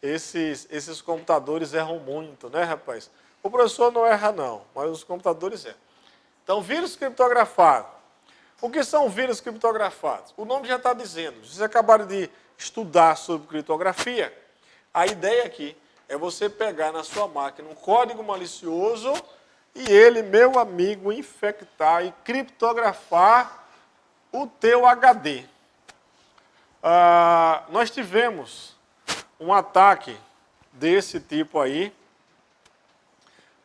esses computadores erram muito, né, rapaz? O professor não erra não, mas os computadores erram. Então, vírus criptografado. O que são vírus criptografados? O nome já está dizendo. Vocês acabaram de estudar sobre criptografia. A ideia aqui é você pegar na sua máquina um código malicioso e ele, meu amigo, infectar e criptografar o teu HD. Nós tivemos um ataque desse tipo aí.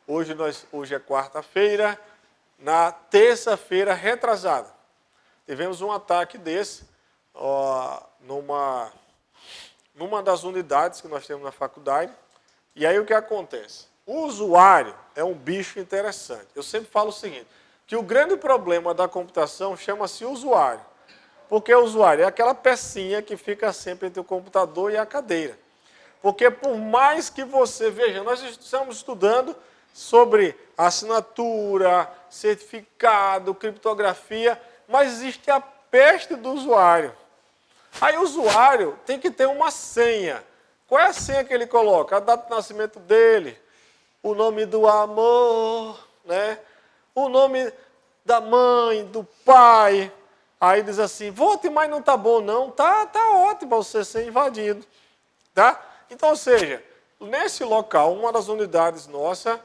Hoje é quarta-feira. Na terça-feira retrasada, tivemos um ataque desse numa das unidades que nós temos na faculdade. E aí o que acontece? O usuário é um bicho interessante. Eu sempre falo o seguinte, que o grande problema da computação chama-se usuário. Porque o usuário é aquela pecinha que fica sempre entre o computador e a cadeira. Porque por mais que você veja, nós estamos estudando sobre assinatura, certificado, criptografia, mas existe a peste do usuário. Aí o usuário tem que ter uma senha. Qual é a senha que ele coloca? A data de nascimento dele, o nome do amor, né? O nome da mãe, do pai. Aí diz assim, vote, mas não tá bom não. Tá ótimo para você ser invadido. Tá? Então, ou seja, nesse local, uma das unidades nossa,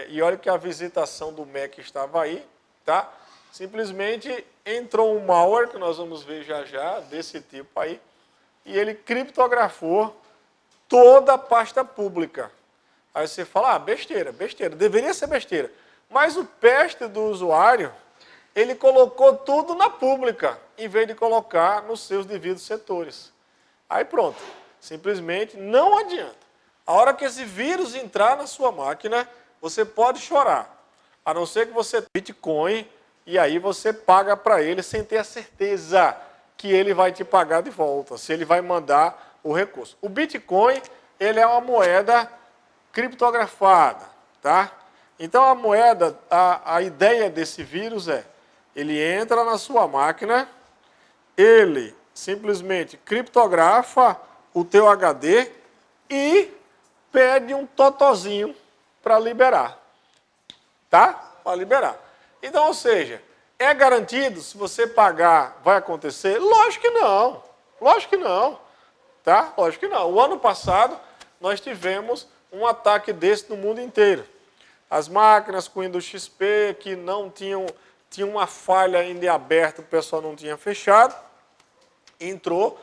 e olha que a visitação do MEC estava aí, tá? Simplesmente entrou um malware, que nós vamos ver já, desse tipo aí, e ele criptografou toda a pasta pública. Aí você fala, besteira, deveria ser besteira. Mas o peste do usuário, ele colocou tudo na pública, em vez de colocar nos seus devidos setores. Aí pronto, simplesmente não adianta. A hora que esse vírus entrar na sua máquina, você pode chorar. A não ser que você tenha Bitcoin e aí você paga para ele sem ter a certeza que ele vai te pagar de volta, se ele vai mandar o recurso. O Bitcoin, ele é uma moeda criptografada, tá? Então a moeda, a ideia desse vírus ele entra na sua máquina, ele simplesmente criptografa o teu HD e pede um totozinho para liberar. Tá? Para liberar. Então, ou seja, é garantido, se você pagar, vai acontecer? Lógico que não. Lógico que não. Tá? Lógico que não. O ano passado, nós tivemos um ataque desse no mundo inteiro. As máquinas com Windows XP que não tinham uma falha ainda aberta, o pessoal não tinha fechado. Entrou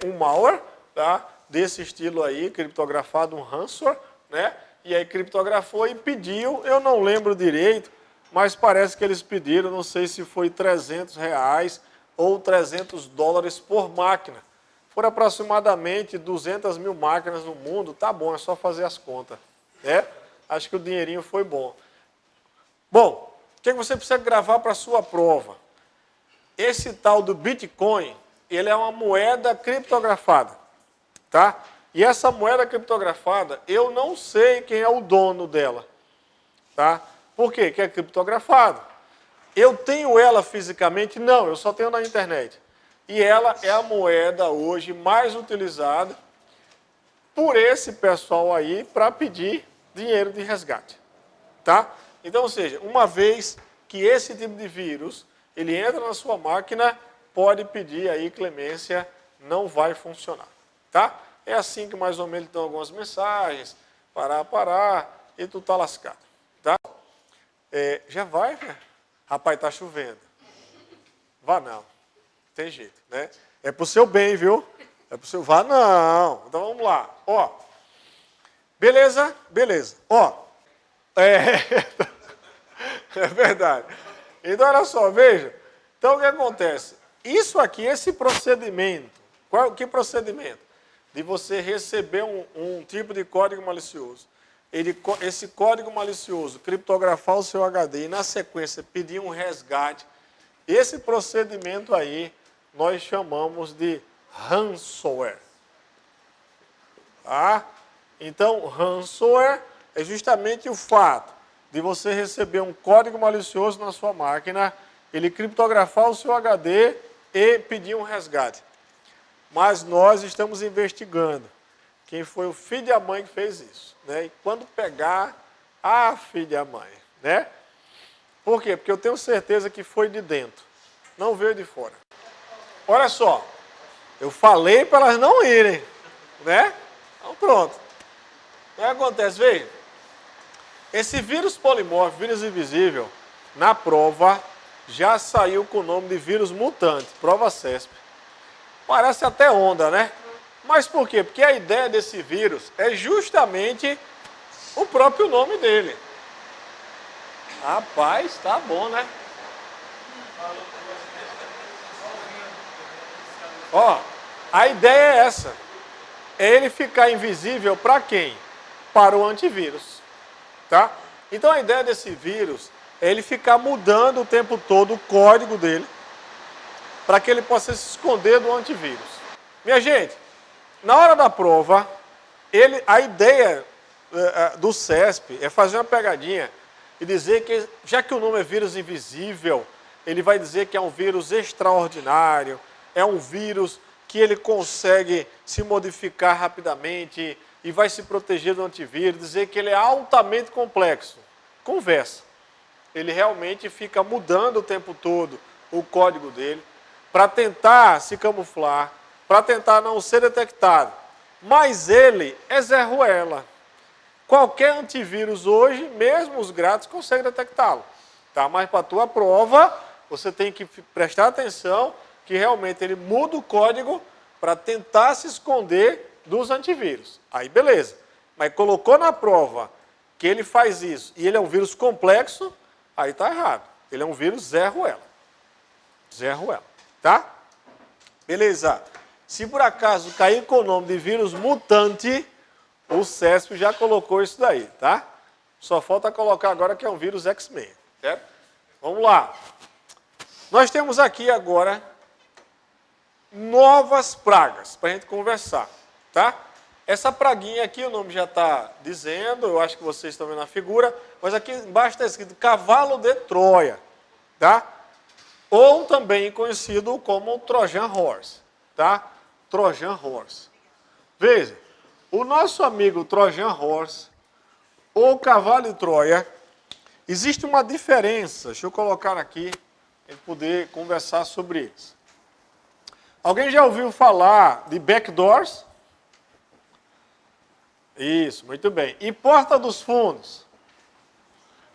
um malware, tá? Desse estilo aí, criptografado, um ransomware, né? E aí criptografou e pediu, eu não lembro direito, mas parece que eles pediram, não sei se foi R$300 ou $300 por máquina. Foram aproximadamente 200 mil máquinas no mundo, tá bom, é só fazer as contas, né? Acho que o dinheirinho foi bom. Bom, o que você precisa gravar para a sua prova? Esse tal do Bitcoin, ele é uma moeda criptografada, tá? E essa moeda criptografada, eu não sei quem é o dono dela, tá? Por quê? Que é criptografado. Eu tenho ela fisicamente? Não, eu só tenho na internet. E ela é a moeda hoje mais utilizada por esse pessoal aí para pedir dinheiro de resgate, tá? Então, ou seja, uma vez que esse tipo de vírus, ele entra na sua máquina, pode pedir aí clemência, não vai funcionar, tá? É assim que mais ou menos dão algumas mensagens, parar, e tu tá lascado, tá? Já vai, né? Rapaz, tá chovendo. Vá não, tem jeito, né? É pro seu bem, viu? É pro seu... Vá não. Então vamos lá, ó. Beleza? Beleza. Ó, é verdade. Então, olha só, veja. Então, o que acontece? Isso aqui, esse procedimento, que procedimento? De você receber um tipo de código malicioso. esse código malicioso criptografar o seu HD e, na sequência, pedir um resgate, esse procedimento aí nós chamamos de ransomware. Tá? Então, ransomware é justamente o fato de você receber um código malicioso na sua máquina, ele criptografar o seu HD e pedir um resgate. Mas nós estamos investigando quem foi o filho da mãe que fez isso, né? E quando pegar, filho da mãe, né? Por quê? Porque eu tenho certeza que foi de dentro, não veio de fora. Olha só, eu falei para elas não irem, né? Então pronto. O que acontece? Veja, esse vírus polimórfico, vírus invisível, na prova já saiu com o nome de vírus mutante, prova CESP. Parece até onda, né? Mas por quê? Porque a ideia desse vírus é justamente o próprio nome dele. Rapaz, tá bom, né? Ó, a ideia é essa. É ele ficar invisível para quem? Para o antivírus. Tá? Então a ideia desse vírus é ele ficar mudando o tempo todo o código dele para que ele possa se esconder do antivírus. Minha gente, na hora da prova, a ideia do CESP é fazer uma pegadinha e dizer que, já que o nome é vírus invisível, ele vai dizer que é um vírus extraordinário, é um vírus que ele consegue se modificar rapidamente e vai se proteger do antivírus, dizer que ele é altamente complexo. Conversa. Ele realmente fica mudando o tempo todo o código dele para tentar se camuflar, para tentar não ser detectado. Mas ele é Zé Ruela. Qualquer antivírus hoje, mesmo os grátis, consegue detectá-lo. Tá? Mas para a tua prova, você tem que prestar atenção que realmente ele muda o código para tentar se esconder dos antivírus. Aí beleza. Mas colocou na prova que ele faz isso e ele é um vírus complexo, aí está errado. Ele é um vírus Zé Ruela. Zé Ruela. Tá? Beleza. Se por acaso cair com o nome de vírus mutante, o CESP já colocou isso daí, tá? Só falta colocar agora que é um vírus X-Men, certo? Vamos lá. Nós temos aqui agora novas pragas para a gente conversar, tá? Essa praguinha aqui, o nome já está dizendo, eu acho que vocês estão vendo a figura, mas aqui embaixo está escrito cavalo de Troia, tá? Ou também conhecido como Trojan Horse, tá? Trojan Horse. Veja, o nosso amigo Trojan Horse, ou cavalo de Troia, existe uma diferença, deixa eu colocar aqui, para poder conversar sobre eles. Alguém já ouviu falar de backdoors? Isso, muito bem. E porta dos fundos?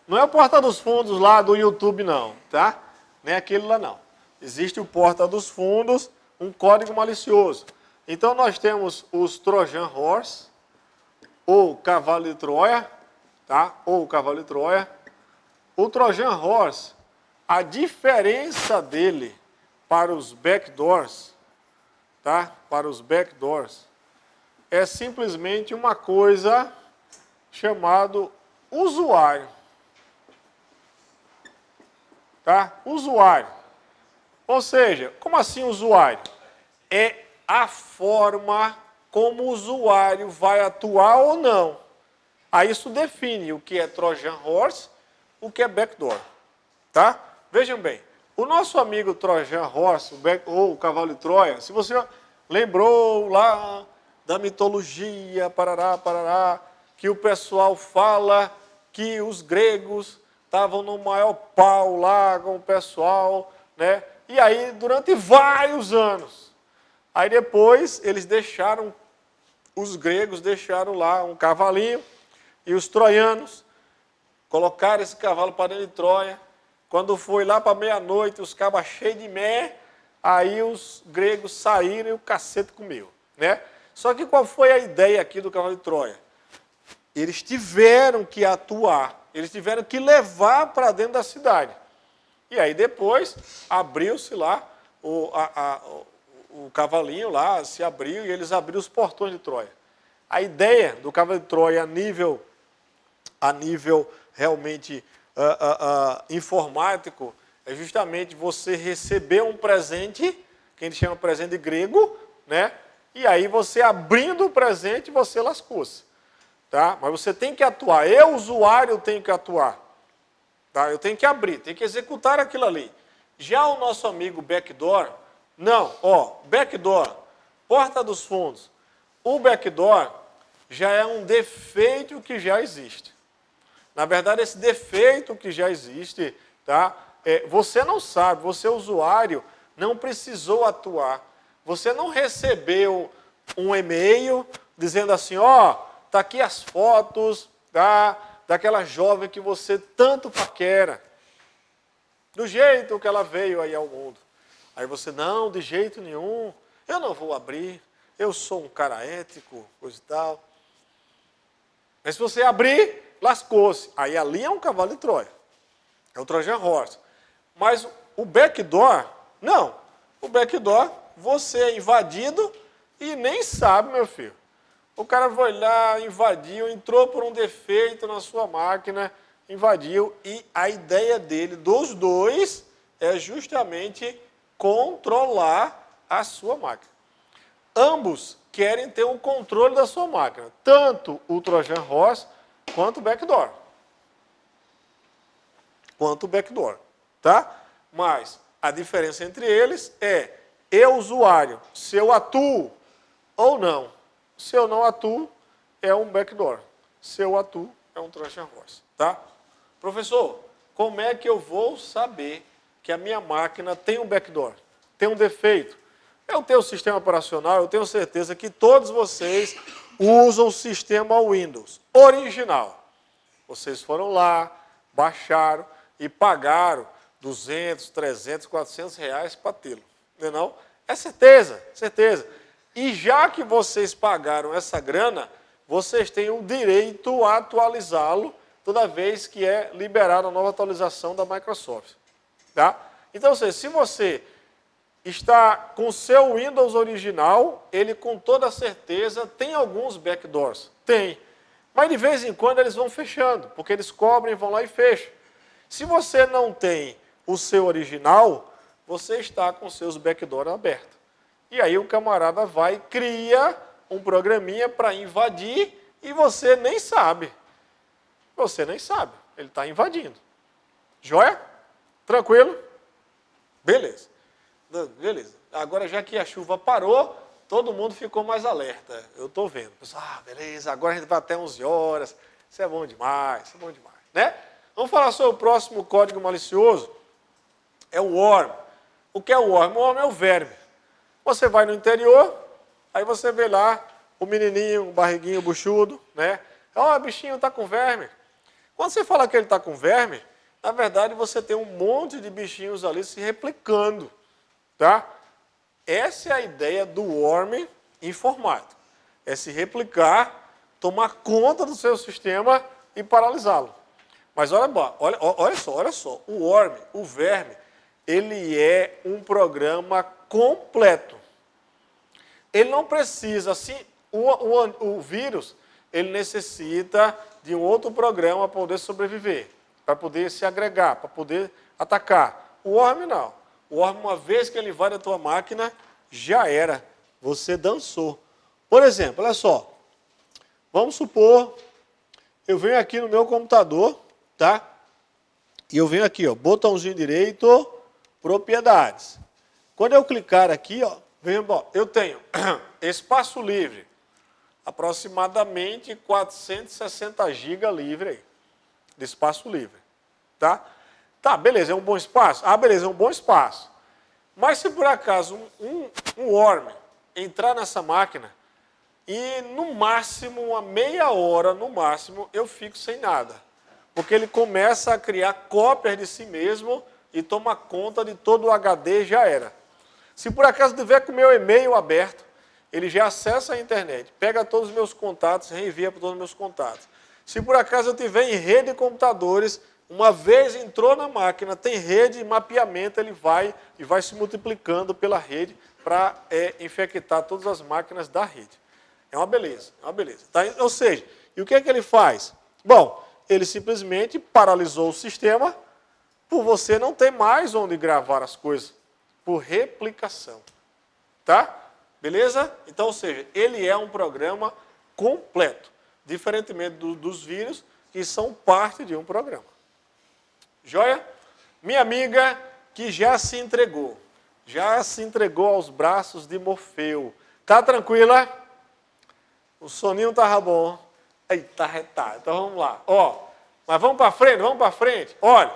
Não é o porta dos fundos lá do YouTube não, tá? Nem aquele lá não. Existe o porta dos fundos, um código malicioso. Então nós temos os Trojan Horse, ou cavalo de Troia, tá? Ou cavalo de Troia. O Trojan Horse, a diferença dele para os backdoors, tá? Para os backdoors, é simplesmente uma coisa chamado usuário. Tá? Usuário. Ou seja, como assim usuário? É a forma como o usuário vai atuar ou não. Aí isso define o que é Trojan Horse, o que é backdoor. Tá? Vejam bem, o nosso amigo Trojan Horse, ou o cavalo de Troia, se você lembrou lá da mitologia, parará, parará, que o pessoal fala que os gregos estavam no maior pau lá com o pessoal, né? E aí, durante vários anos, aí depois eles deixaram, os gregos deixaram lá um cavalinho, e os troianos colocaram esse cavalo para dentro de Troia. Quando foi lá para meia-noite, os cabas cheios de mé, aí os gregos saíram e o cacete comeu, né? Só que qual foi a ideia aqui do cavalo de Troia? Eles tiveram que atuar, eles tiveram que levar para dentro da cidade. E aí depois abriu-se lá, o cavalinho lá se abriu e eles abriram os portões de Troia. A ideia do cavalo de Troia a nível a nível realmente informático, é justamente você receber um presente, que a gente chama presente grego, né? E aí você abrindo o presente, você lascou-se. Tá? Mas você tem que atuar. Eu, usuário, tenho que atuar. Tá? Eu tenho que abrir, tenho que executar aquilo ali. Já o nosso amigo backdoor, não. Ó, backdoor, porta dos fundos. O backdoor já é um defeito que já existe. Na verdade, esse defeito que já existe, tá? Você não sabe, você, usuário, não precisou atuar. Você não recebeu um e-mail dizendo assim, ó, tá aqui as fotos daquela jovem que você tanto paquera. Do jeito que ela veio aí ao mundo. Aí você, não, de jeito nenhum, eu não vou abrir, eu sou um cara ético, coisa e tal. Mas se você abrir, lascou-se. Aí ali é um cavalo de Troia. É o Trojan Horse. Mas o backdoor, não. O backdoor, você é invadido e nem sabe, meu filho. O cara foi lá, invadiu, entrou por um defeito na sua máquina, invadiu, e a ideia dele, dos dois, é justamente controlar a sua máquina. Ambos querem ter o controle da sua máquina, tanto o Trojan Horse quanto o backdoor. Tá? Mas a diferença entre eles é, eu, usuário, se eu atuo ou não. Se eu não atuo, é um backdoor. Se eu atuo, é um Trojan Horse. Tá? Professor, como é que eu vou saber que a minha máquina tem um backdoor? Tem um defeito? Eu tenho o sistema operacional, eu tenho certeza que todos vocês usam o sistema Windows original. Vocês foram lá, baixaram e pagaram 200, 300, 400 reais para tê-lo. Não? É certeza, certeza. E já que vocês pagaram essa grana, vocês têm o direito a atualizá-lo toda vez que é liberada a nova atualização da Microsoft. Tá? Então, se você está com o seu Windows original, ele com toda certeza tem alguns backdoors. Tem. Mas de vez em quando eles vão fechando, porque eles cobrem, vão lá e fecham. Se você não tem o seu original, você está com seus backdoors abertos. E aí o camarada vai, cria um programinha para invadir e você nem sabe. Você nem sabe. Ele está invadindo. Joia? Tranquilo? Beleza. Beleza. Agora, já que a chuva parou, todo mundo ficou mais alerta. Eu estou vendo. Pessoal, beleza, agora a gente vai até 11 horas. Isso é bom demais, isso é bom demais. Né? Vamos falar sobre o próximo código malicioso. É o worm. O que é o worm? O worm é o verme. Você vai no interior, aí você vê lá o menininho, o barriguinho buchudo, né? Ó, o bichinho está com verme. Quando você fala que ele está com verme, na verdade você tem um monte de bichinhos ali se replicando. Tá? Essa é a ideia do worm informático. É se replicar, tomar conta do seu sistema e paralisá-lo. Mas olha só, o worm, o verme, ele é um programa completo. Ele não precisa, assim, o vírus, ele necessita de um outro programa para poder sobreviver, para poder se agregar, para poder atacar. O worm não. O worm, uma vez que ele invade a tua máquina, já era. Você dançou. Por exemplo, olha só. Vamos supor, eu venho aqui no meu computador, tá? E eu venho aqui, ó, botãozinho direito, propriedades. Quando eu clicar aqui, ó, eu tenho espaço livre, aproximadamente 460 GB livre aí, de espaço livre, tá? Tá, beleza, é um bom espaço? Ah, beleza, é um bom espaço. Mas se por acaso um worm entrar nessa máquina e no máximo, uma meia hora, no máximo, eu fico sem nada. Porque ele começa a criar cópias de si mesmo e toma conta de todo o HD, já era. Se por acaso tiver com o meu e-mail aberto, ele já acessa a internet, pega todos os meus contatos, reenvia para todos os meus contatos. Se por acaso eu tiver em rede de computadores, uma vez entrou na máquina, tem rede de mapeamento, ele vai e vai se multiplicando pela rede para infectar todas as máquinas da rede. É uma beleza, é uma beleza. Tá? Ou seja, e o que é que ele faz? Bom, ele simplesmente paralisou o sistema por você não ter mais onde gravar as coisas, por replicação. Tá? Beleza? Então, ou seja, ele é um programa completo, diferentemente dos vírus, que são parte de um programa. Joia? Minha amiga que já se entregou aos braços de Morfeu. Tá tranquila? O soninho estava bom. Eita, retalho. Então vamos lá. Ó, mas vamos para frente. Olha,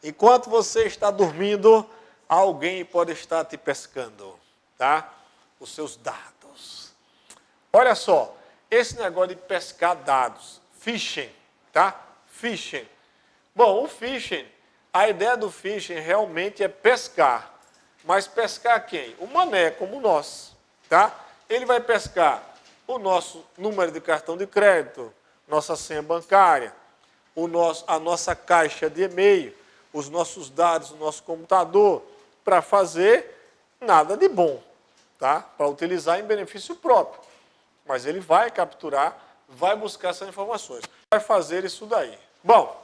enquanto você está dormindo, alguém pode estar te pescando, tá? Os seus dados. Olha só, esse negócio de pescar dados, phishing, tá? Phishing. Bom, o phishing, a ideia do phishing realmente é pescar. Mas pescar quem? O mané, como nós, tá? Ele vai pescar o nosso número de cartão de crédito, nossa senha bancária, a nossa caixa de e-mail, os nossos dados do nosso computador, para fazer nada de bom, tá? Para utilizar em benefício próprio. Mas ele vai capturar, vai buscar essas informações, vai fazer isso daí. Bom,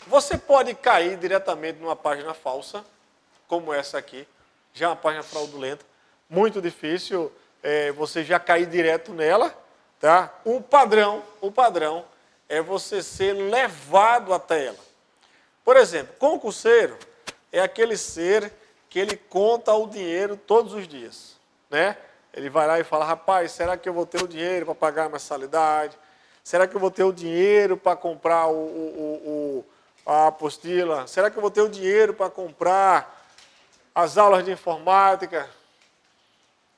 você pode cair diretamente numa página falsa, como essa aqui, já é uma página fraudulenta, muito difícil você já cair direto nela, tá? O padrão é você ser levado até ela. Por exemplo, concurseiro é aquele ser que ele conta o dinheiro todos os dias, né? Ele vai lá e fala, rapaz, será que eu vou ter o dinheiro para pagar a mensalidade? Será que eu vou ter o dinheiro para comprar a apostila? Será que eu vou ter o dinheiro para comprar as aulas de informática?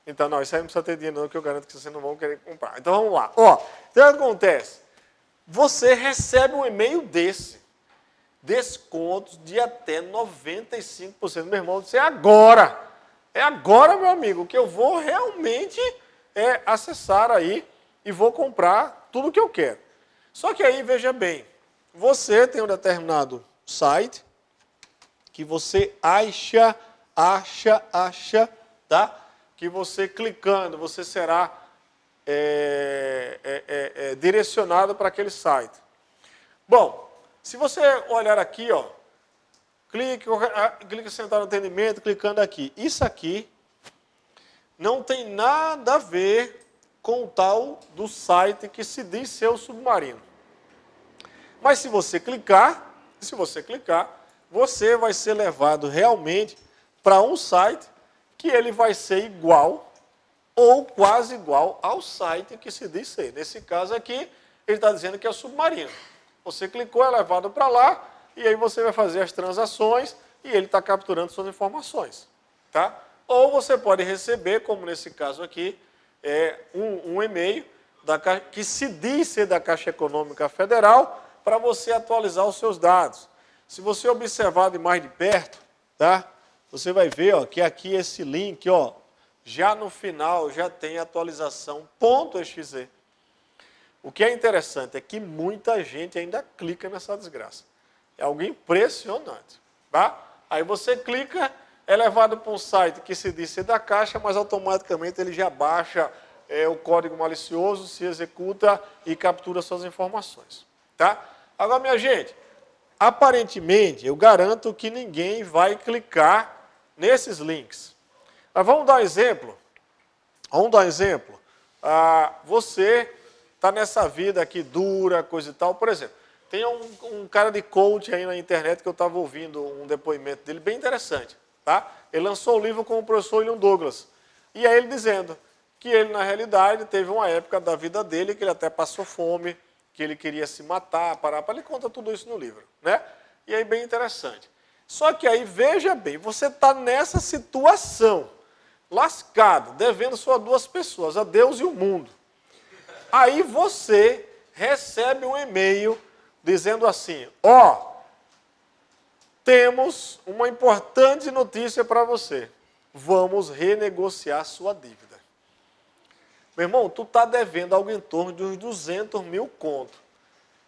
Então, não, isso aí não precisa ter dinheiro não, que eu garanto que vocês não vão querer comprar. Então, vamos lá. Ó, então, o que acontece? Você recebe um e-mail descontos de até 95%. Meu irmão, isso é agora. É agora, meu amigo, que eu vou realmente acessar aí e vou comprar tudo o que eu quero. Só que aí, veja bem, você tem um determinado site que você acha, tá? Que você clicando, você será direcionado para aquele site. Bom, se você olhar aqui, ó, clica sentar no atendimento, clicando aqui. Isso aqui não tem nada a ver com o tal do site que se diz ser o submarino. Mas se você clicar, você vai ser levado realmente para um site que ele vai ser igual ou quase igual ao site que se diz ser. Nesse caso aqui, ele está dizendo que é o submarino. Você clicou, é levado para lá, e aí você vai fazer as transações e ele está capturando suas informações. Tá? Ou você pode receber, como nesse caso aqui, um e-mail que se diz ser da Caixa Econômica Federal para você atualizar os seus dados. Se você observar de mais de perto, tá? Você vai ver, ó, que aqui esse link, ó, já no final já tem atualização .exe. O que é interessante é que muita gente ainda clica nessa desgraça. É algo impressionante, tá? Aí você clica, é levado para um site que se diz ser da Caixa, mas automaticamente ele já baixa o código malicioso, se executa e captura suas informações, tá? Agora, minha gente, aparentemente, eu garanto que ninguém vai clicar nesses links. Mas vamos dar um exemplo. Você está nessa vida aqui dura, coisa e tal. Por exemplo, tem um cara de coach aí na internet que eu estava ouvindo um depoimento dele bem interessante. Tá? Ele lançou um livro com o professor William Douglas. E aí ele dizendo que ele, na realidade, teve uma época da vida dele que ele até passou fome, que ele queria se matar, ele conta tudo isso no livro, né? E aí bem interessante. Só que aí, veja bem, você está nessa situação, lascado, devendo só a duas pessoas, a Deus e o mundo. Aí você recebe um e-mail dizendo assim, ó, temos uma importante notícia para você, vamos renegociar sua dívida. Meu irmão, tu está devendo algo em torno de uns 200 mil conto.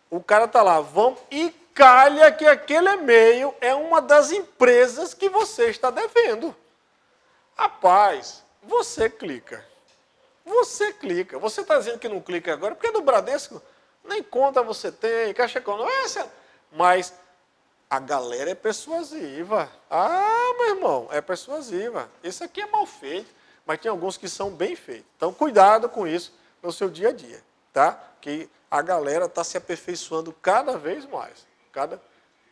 O cara está lá, e calha que aquele e-mail é uma das empresas que você está devendo. Rapaz, você clica. Você está dizendo que não clica agora, porque é do Bradesco? nem conta você tem, Caixa Econômica, mas a galera é persuasiva. Ah, meu irmão, é persuasiva. Isso aqui é mal feito, mas tem alguns que são bem feitos. Então, cuidado com isso no seu dia a dia, tá? Que a galera está se aperfeiçoando cada vez mais.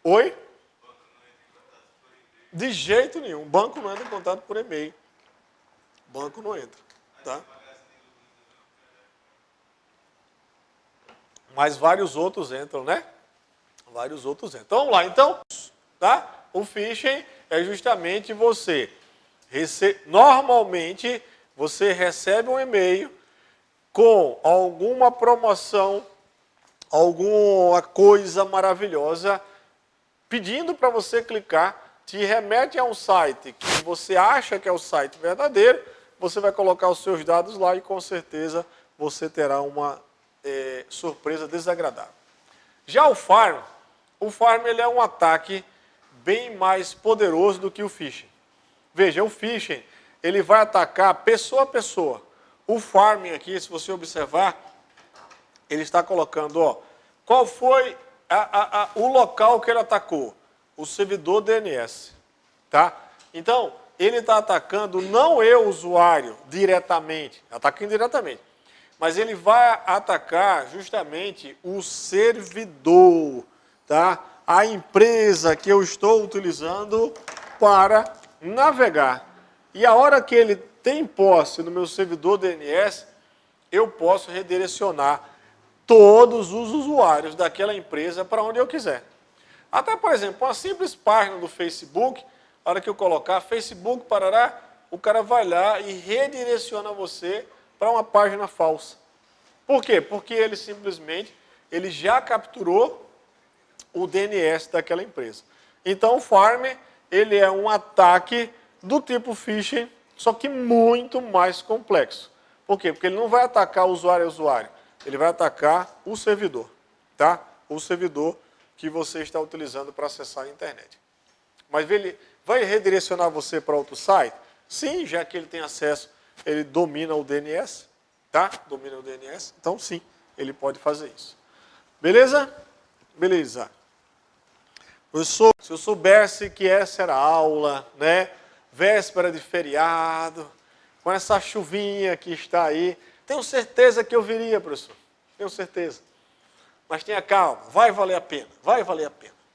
Oi? De jeito nenhum. Banco não entra em contato por e-mail. Banco não entra, tá? Mas vários outros entram, né? Vários outros entram. Então, vamos lá. Então, tá? O phishing é justamente você... Normalmente, você recebe um e-mail com alguma promoção, alguma coisa maravilhosa, pedindo para você clicar, te remete a um site que você acha que é o site verdadeiro, você vai colocar os seus dados lá e com certeza você terá uma surpresa desagradável. Já o Farm ele é um ataque bem mais poderoso do que o phishing. Veja, o phishing ele vai atacar pessoa a pessoa. O Farm aqui, se você observar, ele está colocando, ó, qual foi o local que ele atacou? O servidor DNS, tá? Então, ele está atacando não eu, usuário, diretamente, ataca indiretamente, mas ele vai atacar justamente o servidor, tá? A empresa que eu estou utilizando para navegar. E a hora que ele tem posse no meu servidor DNS, eu posso redirecionar todos os usuários daquela empresa para onde eu quiser. Até, por exemplo, uma simples página do Facebook, a hora que eu colocar Facebook, parará, o cara vai lá e redireciona você para uma página falsa. Por quê? Porque ele simplesmente já capturou o DNS daquela empresa. Então, o Farm ele é um ataque do tipo phishing, só que muito mais complexo. Por quê? Porque ele não vai atacar o usuário a usuário, ele vai atacar o servidor, tá? O servidor que você está utilizando para acessar a internet. Mas ele vai redirecionar você para outro site? Sim, já que ele tem acesso, ele domina o DNS, tá? Domina o DNS, então sim, ele pode fazer isso. Beleza? Beleza. Se eu soubesse que essa era a aula, né? Véspera de feriado, com essa chuvinha que está aí, tenho certeza que eu viria, professor. Tenho certeza. Mas tenha calma, vai valer a pena,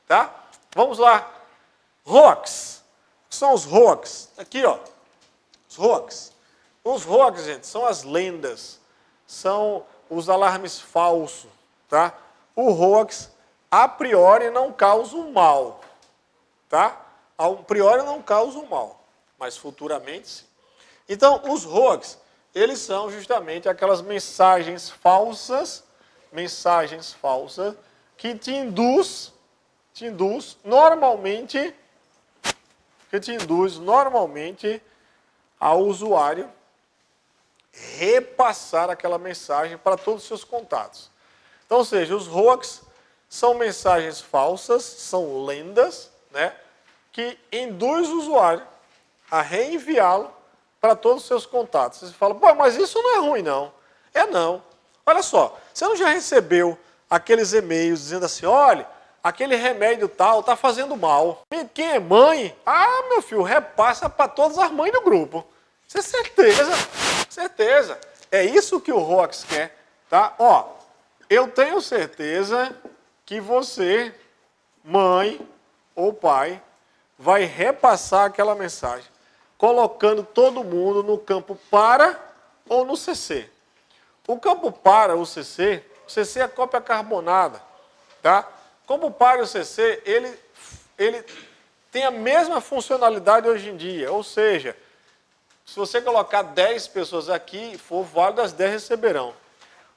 tá? Vamos lá. Hoax. O que são os hoax? Aqui, ó. Os hoax. Os hoax, gente, são as lendas, são os alarmes falsos, tá? O hoax, a priori, não causa o mal, tá? A priori não causa o mal, mas futuramente sim. Então, os hoax, eles são justamente aquelas mensagens falsas que te induz normalmente ao usuário repassar aquela mensagem para todos os seus contatos. Então, ou seja, os hoax são mensagens falsas, são lendas, né, que induz o usuário a reenviá-lo para todos os seus contatos. Você fala, pô, mas isso não é ruim, não. É não. Olha só, você não já recebeu aqueles e-mails dizendo assim, olha, aquele remédio tal está fazendo mal. E quem é mãe? Ah, meu filho, repassa para todas as mães do grupo. Isso é certeza, certeza. É isso que o hoax quer, tá? Ó, eu tenho certeza que você, mãe ou pai, vai repassar aquela mensagem, colocando todo mundo no campo para ou no CC. O campo para, o CC é a cópia carbonada, tá? Como para o CC, ele tem a mesma funcionalidade hoje em dia, ou seja, se você colocar 10 pessoas aqui, for válido, as 10 receberão.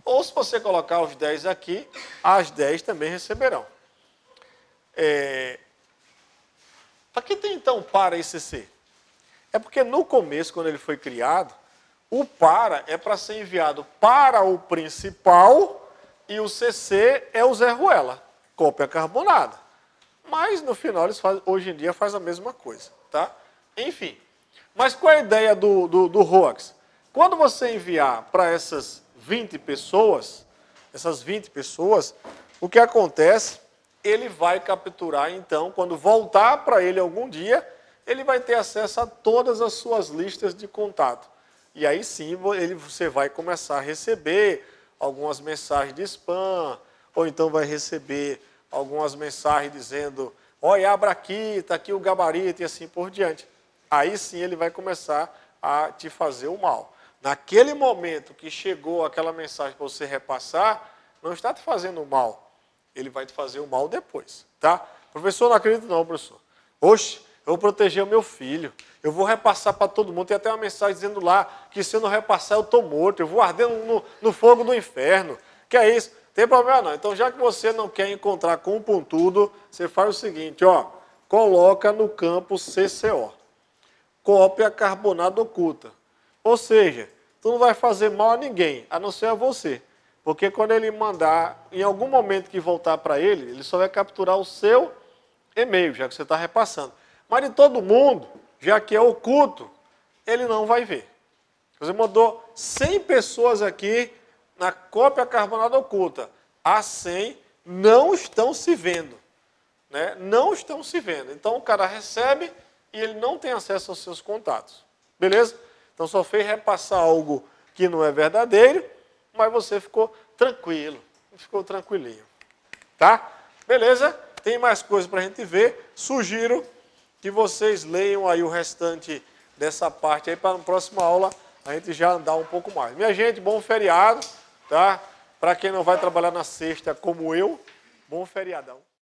Ou se você colocar os 10 aqui, as 10 também receberão. Para que tem então para e CC? É porque no começo, quando ele foi criado, o para é para ser enviado para o principal e o CC é o Zé Ruela, cópia carbonada. Mas no final, hoje em dia, faz a mesma coisa, tá? Enfim. Mas qual é a ideia do hoax? Quando você enviar para essas 20 pessoas, essas 20 pessoas, o que acontece? Ele vai capturar, então, quando voltar para ele algum dia, ele vai ter acesso a todas as suas listas de contato. E aí sim, você vai começar a receber algumas mensagens de spam, ou então vai receber algumas mensagens dizendo, olha, abra aqui, está aqui o gabarito e assim por diante. Aí sim ele vai começar a te fazer o mal. Naquele momento que chegou aquela mensagem para você repassar, não está te fazendo mal. Ele vai te fazer o mal depois, tá? Professor, não acredito não, professor. Oxe, eu vou proteger o meu filho. Eu vou repassar para todo mundo. Tem até uma mensagem dizendo lá que se eu não repassar eu estou morto. Eu vou arder no fogo do inferno. Que é isso? Tem problema não. Então, já que você não quer encontrar com um pontudo, você faz o seguinte, ó. Coloca no campo CCO. Cópia carbonada oculta. Ou seja, tu não vai fazer mal a ninguém, a não ser a você. Porque quando ele mandar, em algum momento que voltar para ele só vai capturar o seu e-mail, já que você está repassando. Mas de todo mundo, já que é oculto, ele não vai ver. Você mandou 100 pessoas aqui na cópia carbonada oculta. As 100 não estão se vendo. Né? Não estão se vendo. Então o cara recebe e ele não tem acesso aos seus contatos. Beleza? Então só fez repassar algo que não é verdadeiro, mas você ficou tranquilo, ficou tranquilinho. Tá? Beleza? Tem mais coisas para a gente ver. Sugiro que vocês leiam aí o restante dessa parte aí, para na próxima aula a gente já andar um pouco mais. Minha gente, bom feriado, tá? Para quem não vai trabalhar na sexta como eu, bom feriadão.